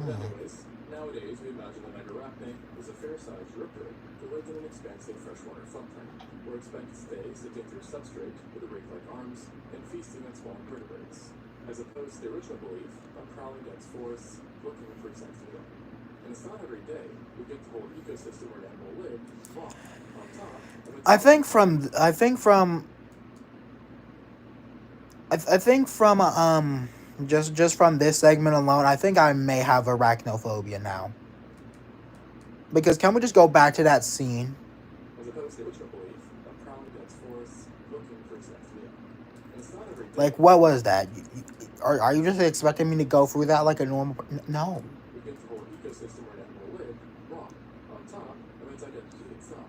But anyways, nowadays we imagine the megarachne was a fair-sized eurypterid that lived in an expansive freshwater floodplain, where it spent its day sifting through substrate with rake-like arms and feasting on small invertebrates, as opposed to the original belief of prowling dense forests looking for insect meal. And it's not every day we get the whole ecosystem where an animal lived, walk, on top of its I think from just from this segment alone, I think I may have arachnophobia now. Because can we just go back to that scene? as opposed to the original belief of prowling dense forests looking for insect meal. And it's not every day Like, what was that? Are you just expecting me to go through that like a normal? No. we get the whole ecosystem where an animal lived, wrong, on top of its identity itself.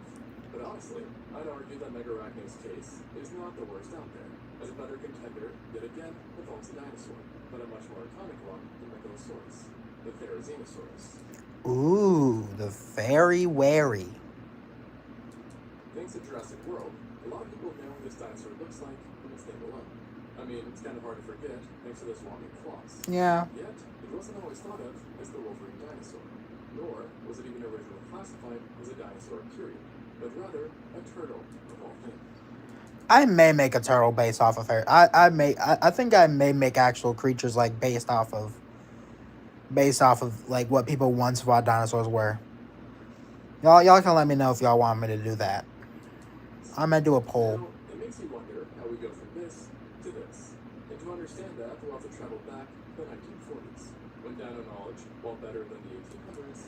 But honestly, I'd argue that megarachne's case is not the worst out there, as a better contender, yet again, involves a dinosaur, but a much more iconic one than Megalosaurus, the Therizinosaurus. Ooh, the very wary. Thanks to Jurassic World, a lot of people know what this dinosaur looks like from its name alone. I mean, it's kind of hard to forget, thanks to those long claws. Yeah. Yet, it wasn't always thought of as the Wolverine dinosaur, nor was it even originally classified as a dinosaur, period, but rather a turtle of all things. I may make a turtle based off of her. I think I may make actual creatures like based off of like what people once thought dinosaurs were. Y'all can let me know if y'all want me to do that. I might do a poll. Now, it makes you wonder how we go from this to this. And to understand that, we'll have to travel back to the 1940s, when dino knowledge, while better than the 1800s,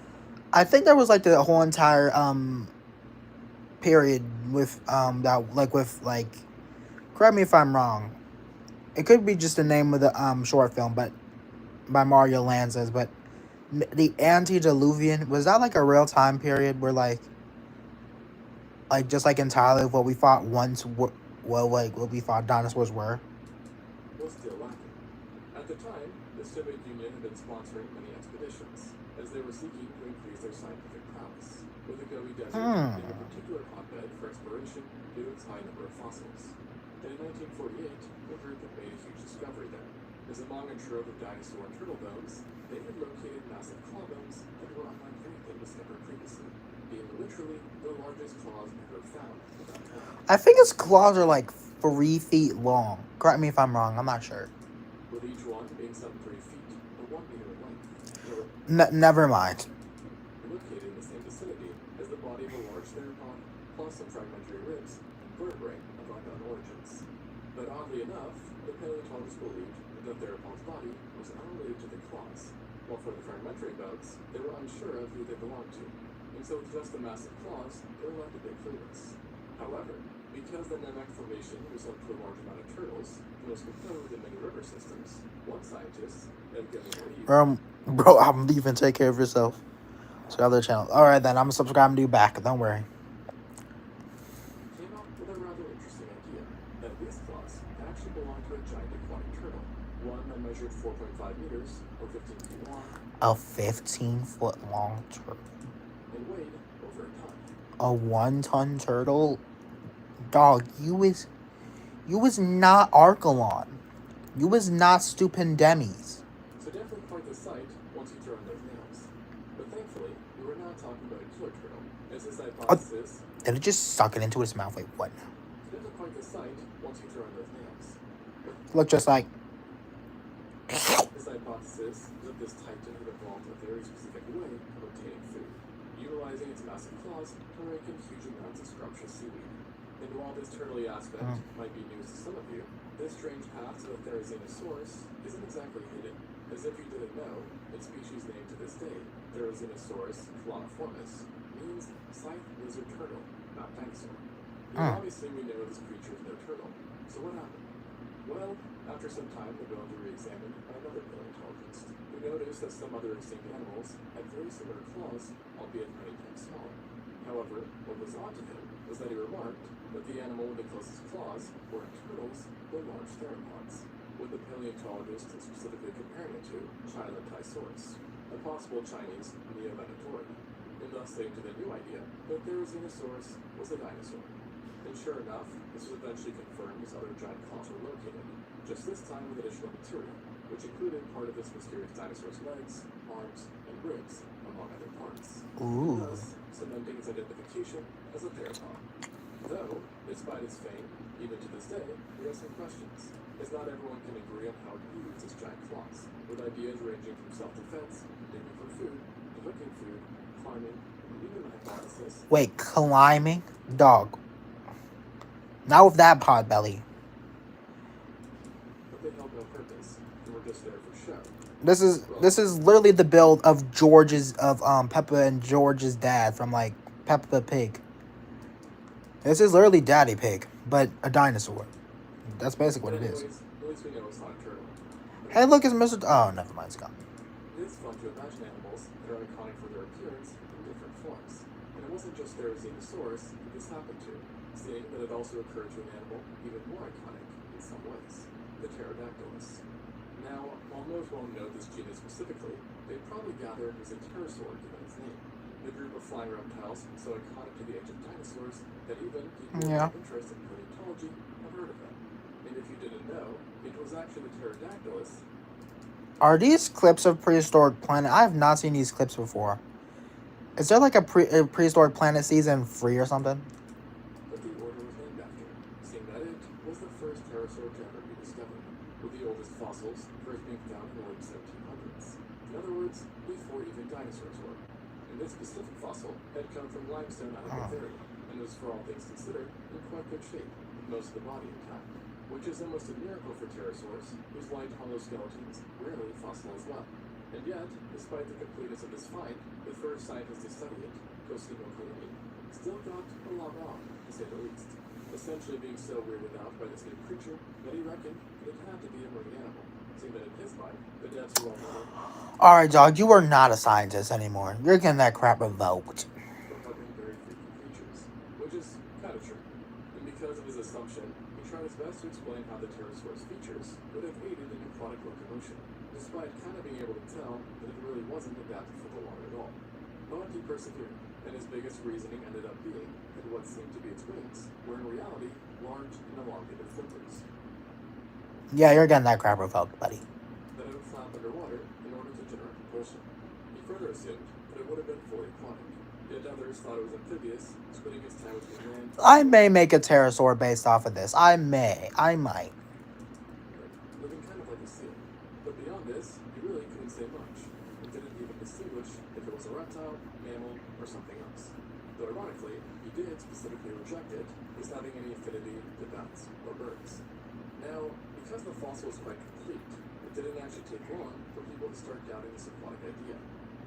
I think there was like the whole entire period with correct me if I'm wrong. It could be just the name of the short film, but by Mario Lanzas, but the antediluvian, was that like a real time period where like just like entirely what we thought what we thought dinosaurs were? was still lacking. At the time, the Soviet Union had been sponsoring many expeditions, as they were seeking to increase their scientific prowess, with the Gobi Desert being a particular hotbed for exploration due to its high number of fossils. And in 1948, the group had made a huge discovery there, as among a trove of dinosaur and turtle bones, they had located massive claw bones that were unlike anything discovered previously, being literally the largest claws ever found without harm. I think its claws are like 3 feet long. Correct me if I'm wrong. I'm not sure. With each one being some 3 feet or 1 meter in length. Never mind. Located in the same vicinity as the body of a large theropod, plus some fragmentary ribs and vertebrae of unknown origins. But oddly enough, the paleontologists believed that the theropod's body was unrelated to the claws, while for the fragmentary bones, they were unsure of who they belonged to. And so with just the massive claws, they were left a bit clueless. However, Because the Namek Formation was home to a large amount of turtles, the most composed in many river systems, one scientist, Bro, I'm leaving. Take care of yourself. So other channel. All right, then I'm subscribing to you back. Don't worry. came up with a rather interesting idea that these claws actually belong to a giant aquatic turtle, one that measured 4.5 meters or 15 feet long. A 15-foot long turtle. And weighed over a ton. A 1-ton turtle? Dog, you was not Archelon. You was not Stupendemes. So definitely quite the sight once you throw in those nails. But thankfully, we were not talking about a killer turtle, as this hypothesis... Did it just suck it into his mouth? Wait, what now? So definitely quite the sight once you throw in those nails. Look just like... This hypothesis is that this titan had evolved a very specific way of obtaining food, utilizing its massive claws to rake in huge amounts of scrumptious seaweed. And while this turtly aspect might be news to some of you, this strange path to the Therizinosaurus isn't exactly hidden. As if you didn't know, its species name to this day, Therizinosaurus coloniformis, means scythe lizard turtle, not dinosaur. Now, obviously we know this creature is no turtle, so what happened? Well, after some time, the bones were re-examined by another paleontologist, who noticed that some other extinct animals had very similar claws, albeit many times smaller. However, what was odd to him was that he remarked that the animal with the closest claws weren't turtles, but large theropods, with the paleontologist specifically comparing it to Chilotysaurus, a possible Chinese Neovenatorid, and thus leading to the new idea that Therizinosaurus was a dinosaur. And sure enough, this was eventually confirmed as other giant claws were located, just this time with additional material, which included part of this mysterious dinosaur's legs, arms, and ribs, among other parts. Thus, cementing its identification as a theropod. Though, despite its fame, even to this day, we have some questions, as not everyone can agree on how to use its giant claws, with ideas ranging from self-defense, digging for food, to hooking food, climbing, and even the hypothesis... Wait, climbing? Dog. Not with that pod belly. But they held no purpose, and were just there for show. This is literally the build of Peppa and George's dad from like Peppa Pig. This is literally Daddy Pig, but a dinosaur. That's basically what it is. At least we know it's not a turtle. Hey, look, it's Mr. Oh, never mind, it's gone. It is fun to imagine animals that are iconic for their appearance in different forms. And it wasn't just Therizinosaurus that this happened to, seeing that it also occurred to an animal even more iconic in some ways, the pterodactylus. Now, while most won't know this genus specifically, they'd probably gather it was a pterosaur given its name. The group of flying reptiles so iconic to the ancient dinosaurs that even people with interest in paleontology have heard of them. And if you didn't know, it was actually the pterodactylus. Are these clips of Prehistoric Planet? I have not seen these clips before. Is there like a Prehistoric Planet season 3 or something? But the order was named after, seeing that it was the first pterosaur to ever be discovered, with the oldest fossils first being found in the late 1700s. In other words, before even dinosaurs were. And this specific fossil had come from limestone out of Bavaria, and was, for all things considered, in quite good shape, with most of the body intact, which is almost a miracle for pterosaurs, whose light hollow skeletons rarely fossil as well. And yet, despite the completeness of this find, the first scientist to study it, Cosimo Collini, still got a lot wrong, to say the least, essentially being so weirded out by this new creature that he reckoned that it had to be a marine animal, seeing that in his mind, the depths were all known. Alright, dog, you are not a scientist anymore. You're getting that crap revoked. For hugging very freaky creatures, which is kind of true. And because of his assumption, he tried his best to explain how the pterosaur's features would have aided in aquatic locomotion, despite kind of being able to tell that it really wasn't adapted for the water at all. But he persevered, and his biggest reasoning ended up being that what seemed to be its wings were in reality large and elongated flippers. Yeah, you're getting that crap revoked, buddy. That it would flap underwater in order to generate propulsion. He further assumed that it would have been fully aquatic, yet others thought it was amphibious, spending its time between land. I may make a pterosaur based off of this. I might. Living kind of like a seal. But beyond this, he really couldn't say much. It didn't even distinguish if it was a reptile, mammal, or something else. Though ironically, he did specifically reject it as having any affinity to bats or birds. Now, because the fossil is quite complete, it didn't actually take long for people to start doubting this aquatic idea.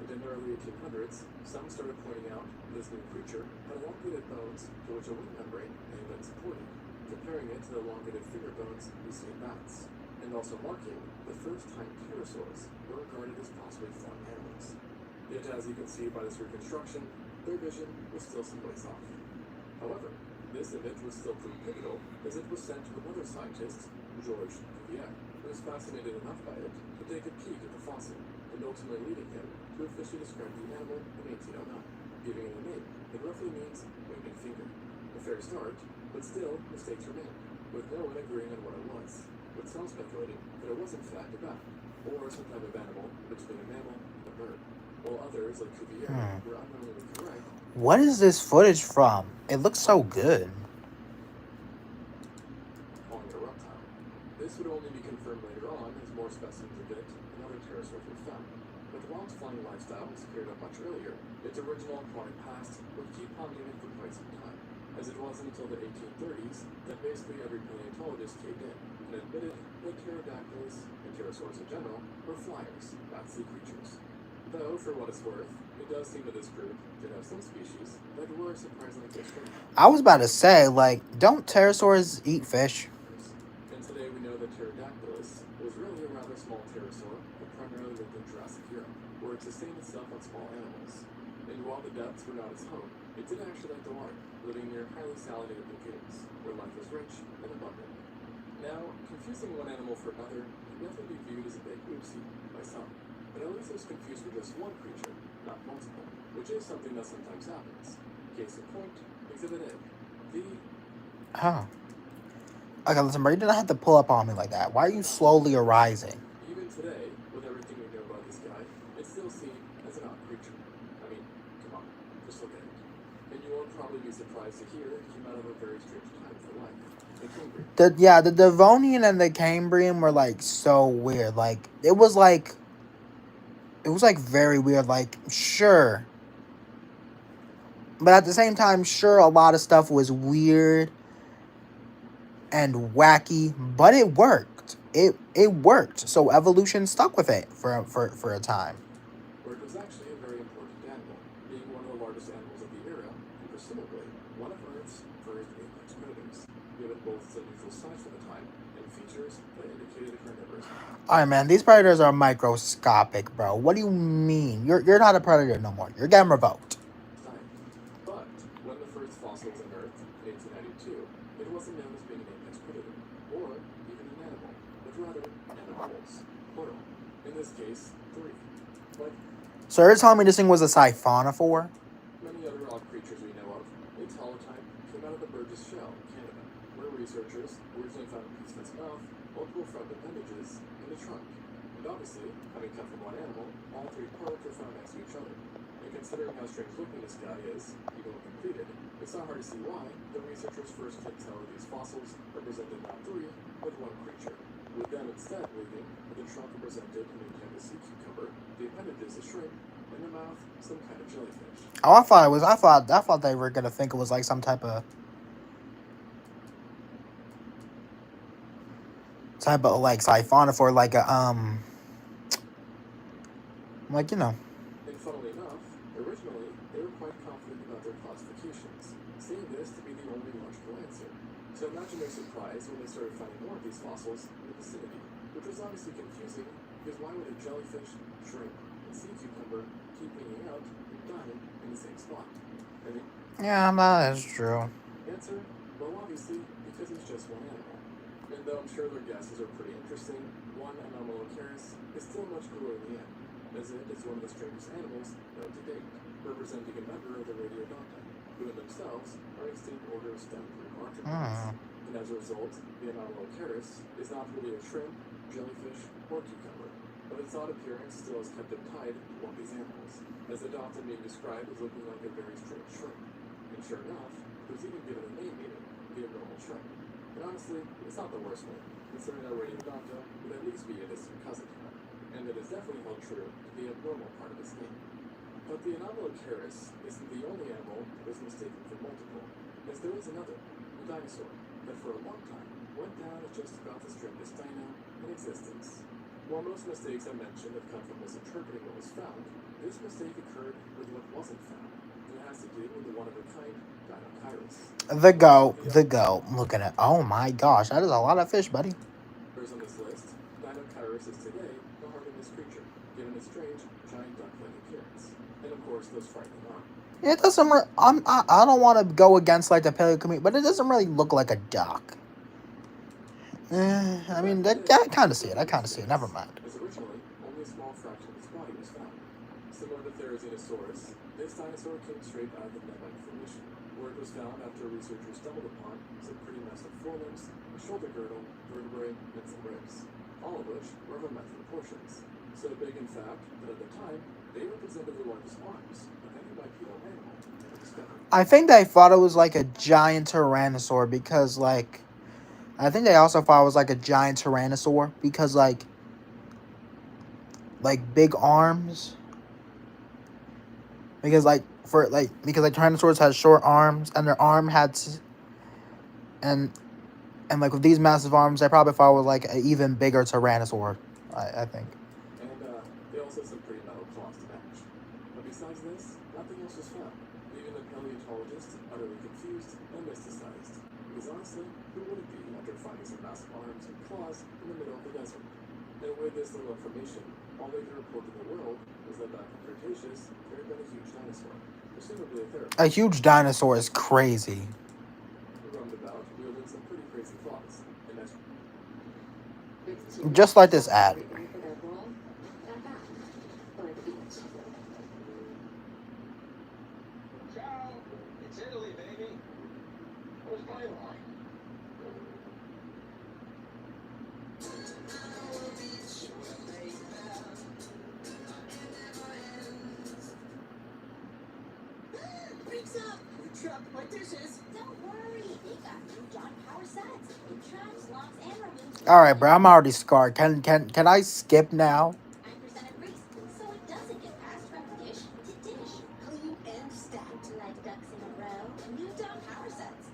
But And in the early 1800s, some started pointing out this new creature had elongated bones to which a wing membrane had been supported, comparing it to the elongated finger bones we see in bats, and also marking the first time pterosaurs were regarded as possibly flying animals. Yet, as you can see by this reconstruction, their vision was still some ways off. However, this image was still pretty pivotal, as it was sent to another scientist, George Cuvier, who was fascinated enough by it to take a peek at the fossil, and ultimately leading him to officially describe the animal in 1809, giving it a name that roughly means winged finger. A fair start, but still mistakes remain, with no one agreeing on what it was, with some speculating that it was in fact a bat, or some type of animal between a mammal and a bird, while others, like Cuvier, were unknowingly correct. What is this footage from? It looks so good. Calling it a reptile. This would only be confirmed later on as more specimens of it and other pterosaurs were found. But while its flying lifestyle was cleared up much earlier, its original aquatic past would keep haunting it for quite some time, as it wasn't until the 1830s that basically every paleontologist caved in and admitted that pterodactyls and pterosaurs in general were flyers, not sea creatures. Though, for what it's worth, it does seem that this group did have some species that were surprisingly different. I was about to say, like, don't pterosaurs eat fish? And today we know that Pterodactylus was really a rather small pterosaur, but primarily lived in Jurassic Europe, where it sustained itself on small animals. And while the depths were not its home, it did actually like the water, living near highly salinated lagoons, where life was rich and abundant. Now, confusing one animal for another can definitely be viewed as a big oopsie by some, but at least it was confused for just one creature, not multiple, which is something that sometimes happens. Case in point, Exhibit A, the... Huh. Okay, listen, bro, you didn't have to pull up on me like that. Why are you slowly arising? Even today, with everything we know about this guy, it's still seen as an odd creature. I mean, come on, just look at it. And you won't probably be surprised to hear it came out of a very strange time for life. The Cambrian. The Devonian and the Cambrian were like so weird. Like it was like very weird. Like sure, but at the same time, sure, a lot of stuff was weird and wacky, but it worked. It worked. So evolution stuck with it for a time. Where it was actually a very important animal, being one of the largest animals of the era, and presumably one of Earth's first apex predators, given both its unusual size for the time and features that indicated a carnivorous. Alright, man, these predators are microscopic, bro. What do you mean? You're not a predator no more. You're getting revoked. But when the first fossils unearthed in 1892, it wasn't known as being an apex predator, or even an animal, but rather animals, plural. In this case, 3. But So you're telling me this thing was a siphonophore? many other odd creatures we know of, its holotype came out of the Burgess Shell in Canada, where researchers originally found a piece of its mouth, multiple front appendages, and a trunk. And obviously, having come from one animal, all 3 parts were found next to each other. And considering how strange looking this guy is, even when completed, it's not hard to see why the researchers first couldn't tell that these fossils represented not 3, but 1 creature, with them instead believing that the trunk represented an Indiana sea cucumber, the appendages a shrimp, and the mouth some kind of jellyfish. Oh, I thought they were gonna think it was like some type of like siphonophore, like a like you know. And funnily enough, originally they were quite confident about their classifications, seeing this to be the only logical answer. So imagine their surprise when they started finding more of these fossils in the vicinity, which was obviously confusing, because why would a jellyfish, shrimp, and sea cucumber keep hanging out and dying in the same spot? I mean, Yeah, that's true. answer? Well, obviously, because it's just one animal. And though I'm sure their guesses are pretty interesting, one Anomalocaris is still much cooler in the end, as it is one of the strangest animals known to date, representing a member of the Radiodonta, who in themselves are extinct order of stem arthropods. And as a result, the Anomalocaris is not really a shrimp, jellyfish, or cucumber, but its odd appearance still has kept it tied to one of these animals, as the Donta being described as looking like a very strange shrimp. And sure enough, it was even given a name meaning, the abnormal shrimp. And honestly, it's not the worst one, considering that Radiodonta would at least be a distant cousin to it, and it is definitely held true to the abnormal part of its name. But the Anomalocaris isn't the only animal that was mistaken for multiple, as there is another, the Dinosaur, that for a long time went down as just about the strangest dino in existence. While most mistakes I mentioned have come from misinterpreting what was found, this mistake occurred with what wasn't found, and it has to do with the one-of-a-kind Dinosaur. The go. Look at it. Oh my gosh, that is a lot of fish, buddy. On this list, Dinosaur is today the heart of this creature, given its strange, giant duck-like appearance, and of course those frightening arms. It doesn't. I don't want to go against like the paleo community, but it doesn't really look like a duck. I mean, I kind of see it. I kind of see it. Never mind. As originally, only a small fraction of its body was found. Similar to Therizinosaurus, this dinosaur came straight out of the Neolithic Formation, where it was found after researchers stumbled upon some pretty messed up forelimbs, a shoulder girdle, vertebrae, and some ribs, all of which were of immense proportions. So big, in fact, that at the time, they represented the largest arms of any bipedal animal ever discovered. I think they thought it was like a giant tyrannosaur because, like, I think they also thought it was like a giant tyrannosaur because, like big arms. Because tyrannosaurs had short arms and their arm had and like with these massive arms, they probably thought it was like an even bigger tyrannosaur. I think. And they also had some pretty metal claws to match. But besides this, nothing else was found, leaving the paleontologists utterly confused and mysticised. Because honestly, who would it be after finding some massive arms and claws in the middle of the desert? And with this little information, all they could report to the world was that back in Cretaceous, there had been a huge dinosaur, presumably a theropod. A huge dinosaur is crazy. Who roamed about, wielding some pretty crazy claws. And that's just like this ad. Ciao! It's Italy, baby. Where's my line? Breaks up! You dropped my dishes! Don't worry, they got new John Power sets. New traps, locks, and removes. All right, bro. I'm already scarred. Can I skip now? 9% of grease, so it doesn't get passed from dish to dish. Clean and stacked like ducks in a row. New John Power sets.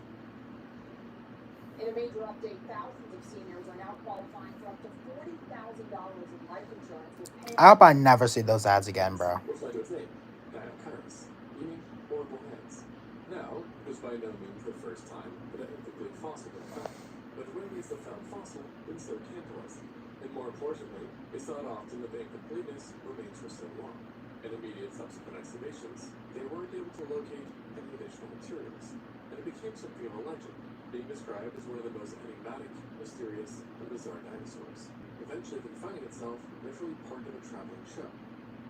In a major update, thousands of seniors are now qualifying for up to $40,000 in life insurance with pay. I hope I never see those ads again, bro. which led to its name, Dinosaurus, meaning horrible hands. Now, it was by no means the first time that an incomplete fossil was found, but when these have found fossil, been so tantalizing. And more importantly, it's not often that the incompleteness remains for so long. In immediate subsequent excavations, they weren't able to locate any additional materials, and it became something of a legend, being described as one of the most enigmatic, mysterious, and bizarre dinosaurs, eventually confining itself literally part of a traveling show.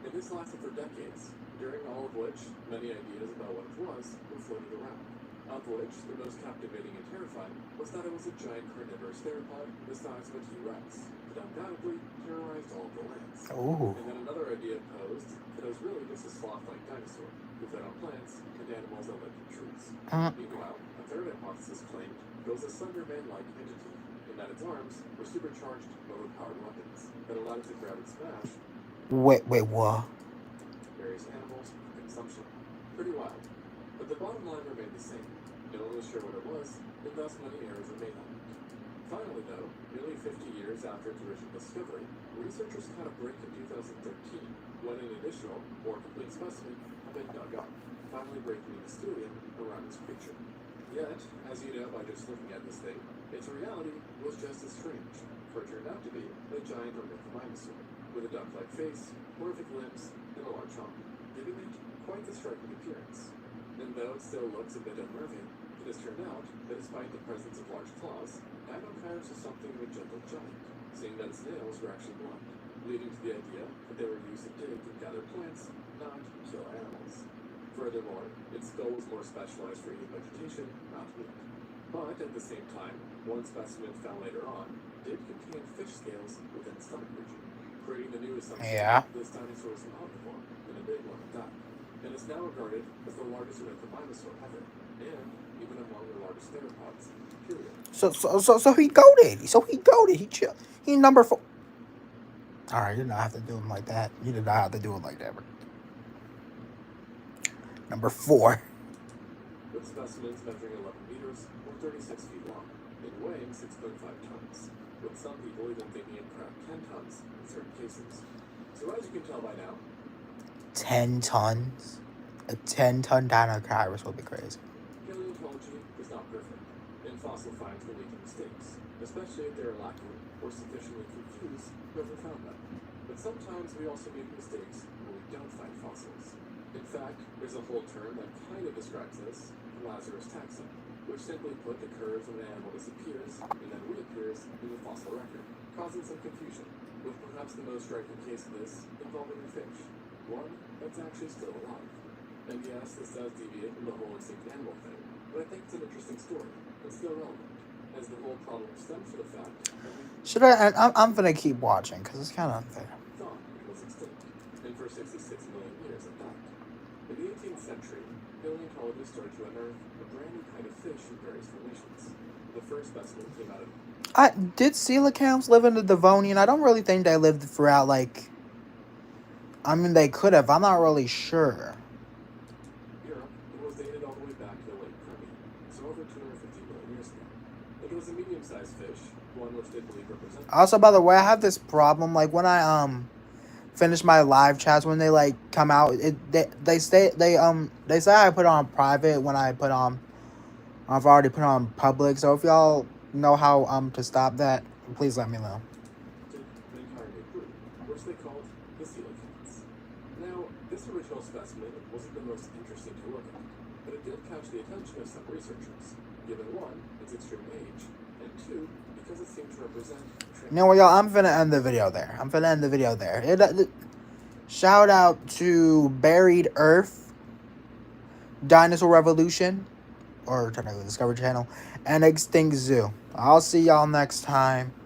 And this lasted for decades, during all of which many ideas about what it was were floated around. Of which, the most captivating and terrifying was that it was a giant carnivorous theropod the size of a T-Rex, that undoubtedly terrorized all of the lands. Ooh. And then another idea posed that it was really just a sloth-like dinosaur, who fed on plants and animals that lived in trees. Meanwhile, a third hypothesis claimed it was a slender man-like entity, in that its arms were supercharged, overpowered weapons that allowed it to grab and smash Wait, what? various animals for consumption. Pretty wild. But the bottom line remained the same. No one was sure what it was, and thus many errors were made on it. Finally, though, nearly 50 years after its original discovery, researchers caught a break in 2013 when an additional, more complete specimen had been dug up, finally breaking the mysterium around this creature. Yet, as you know by just looking at this thing, its reality was just as strange, for it turned out to be a giant ornithomimosaur, with a duck-like face, horrific limbs, and a large hump, giving it quite the striking appearance. And though it still looks a bit unnerving, it has turned out that despite the presence of large claws, Dinosaurus is something of a gentle giant, seeing that its nails were actually blunt, leading to the idea that they were used to dig and gather plants, not kill animals. Furthermore, its skull was more specialized for eating vegetation, not meat. But at the same time, one specimen found later on did contain fish scales within its stomach region, creating the new assumption that this dinosaur is an omnivore and a big one at that, and is now regarded as the largest ornithomimosaur ever, and even among the largest theropods, period. So he goated. He number 4. All right, you did not have to do him like that. You did not have to do it like that. Number 4. With specimens measuring 11 meters or 36 feet long and weighing 6.5 tons, with with some people even thinking it cracked 10 tons in certain cases. So as you can tell by now, 10 tons? A 10-ton Dinosaurus would be crazy. paleontology is not perfect, and fossil finds will lead to mistakes, especially if they are lacking or sufficiently confuse whoever found them. But sometimes we also make mistakes when we don't find fossils. In fact, there's a whole term that kind of describes this, Lazarus taxon, which simply put occurs when an animal disappears and then reappears in the fossil record, causing some confusion, with perhaps the most striking case of this involving a fish, one that's actually still alive. And yes, this does deviate from the whole extinct animal thing, but I think it's an interesting story and still relevant, as the whole problem stems from the fact that we Should I? I'm gonna keep watching because it's kind of unfair. thought it was extinct, and for 66 million years at that. In the 18th century, paleontologists started to unearth a brand new kind of fish in various formations. The first specimen came out of Did coelacanths live in the Devonian? I don't really think they lived throughout, like... I mean, they could have. I'm not really sure. Europe. It was dated all the way back to the late Permian, so over 250 million years ago. It was a medium-sized fish, one which they believe represented... Also, by the way, I have this problem. Like, when I, finish my live chats, when they, like, come out, they say I put on private when I put on... I've already put on public, so if y'all know how, to stop that, please let me know. an entire new group, which they called the coelacanths. Now, this original specimen wasn't the most interesting to look at, but it did catch the attention of some researchers, given one, its extreme age, and two, because it seemed to represent... You know what, y'all? I'm finna end the video there. Shout out to Buried Earth, Dinosaur Revolution, or technically Discovery Channel, and Extinct Zoo. I'll see y'all next time.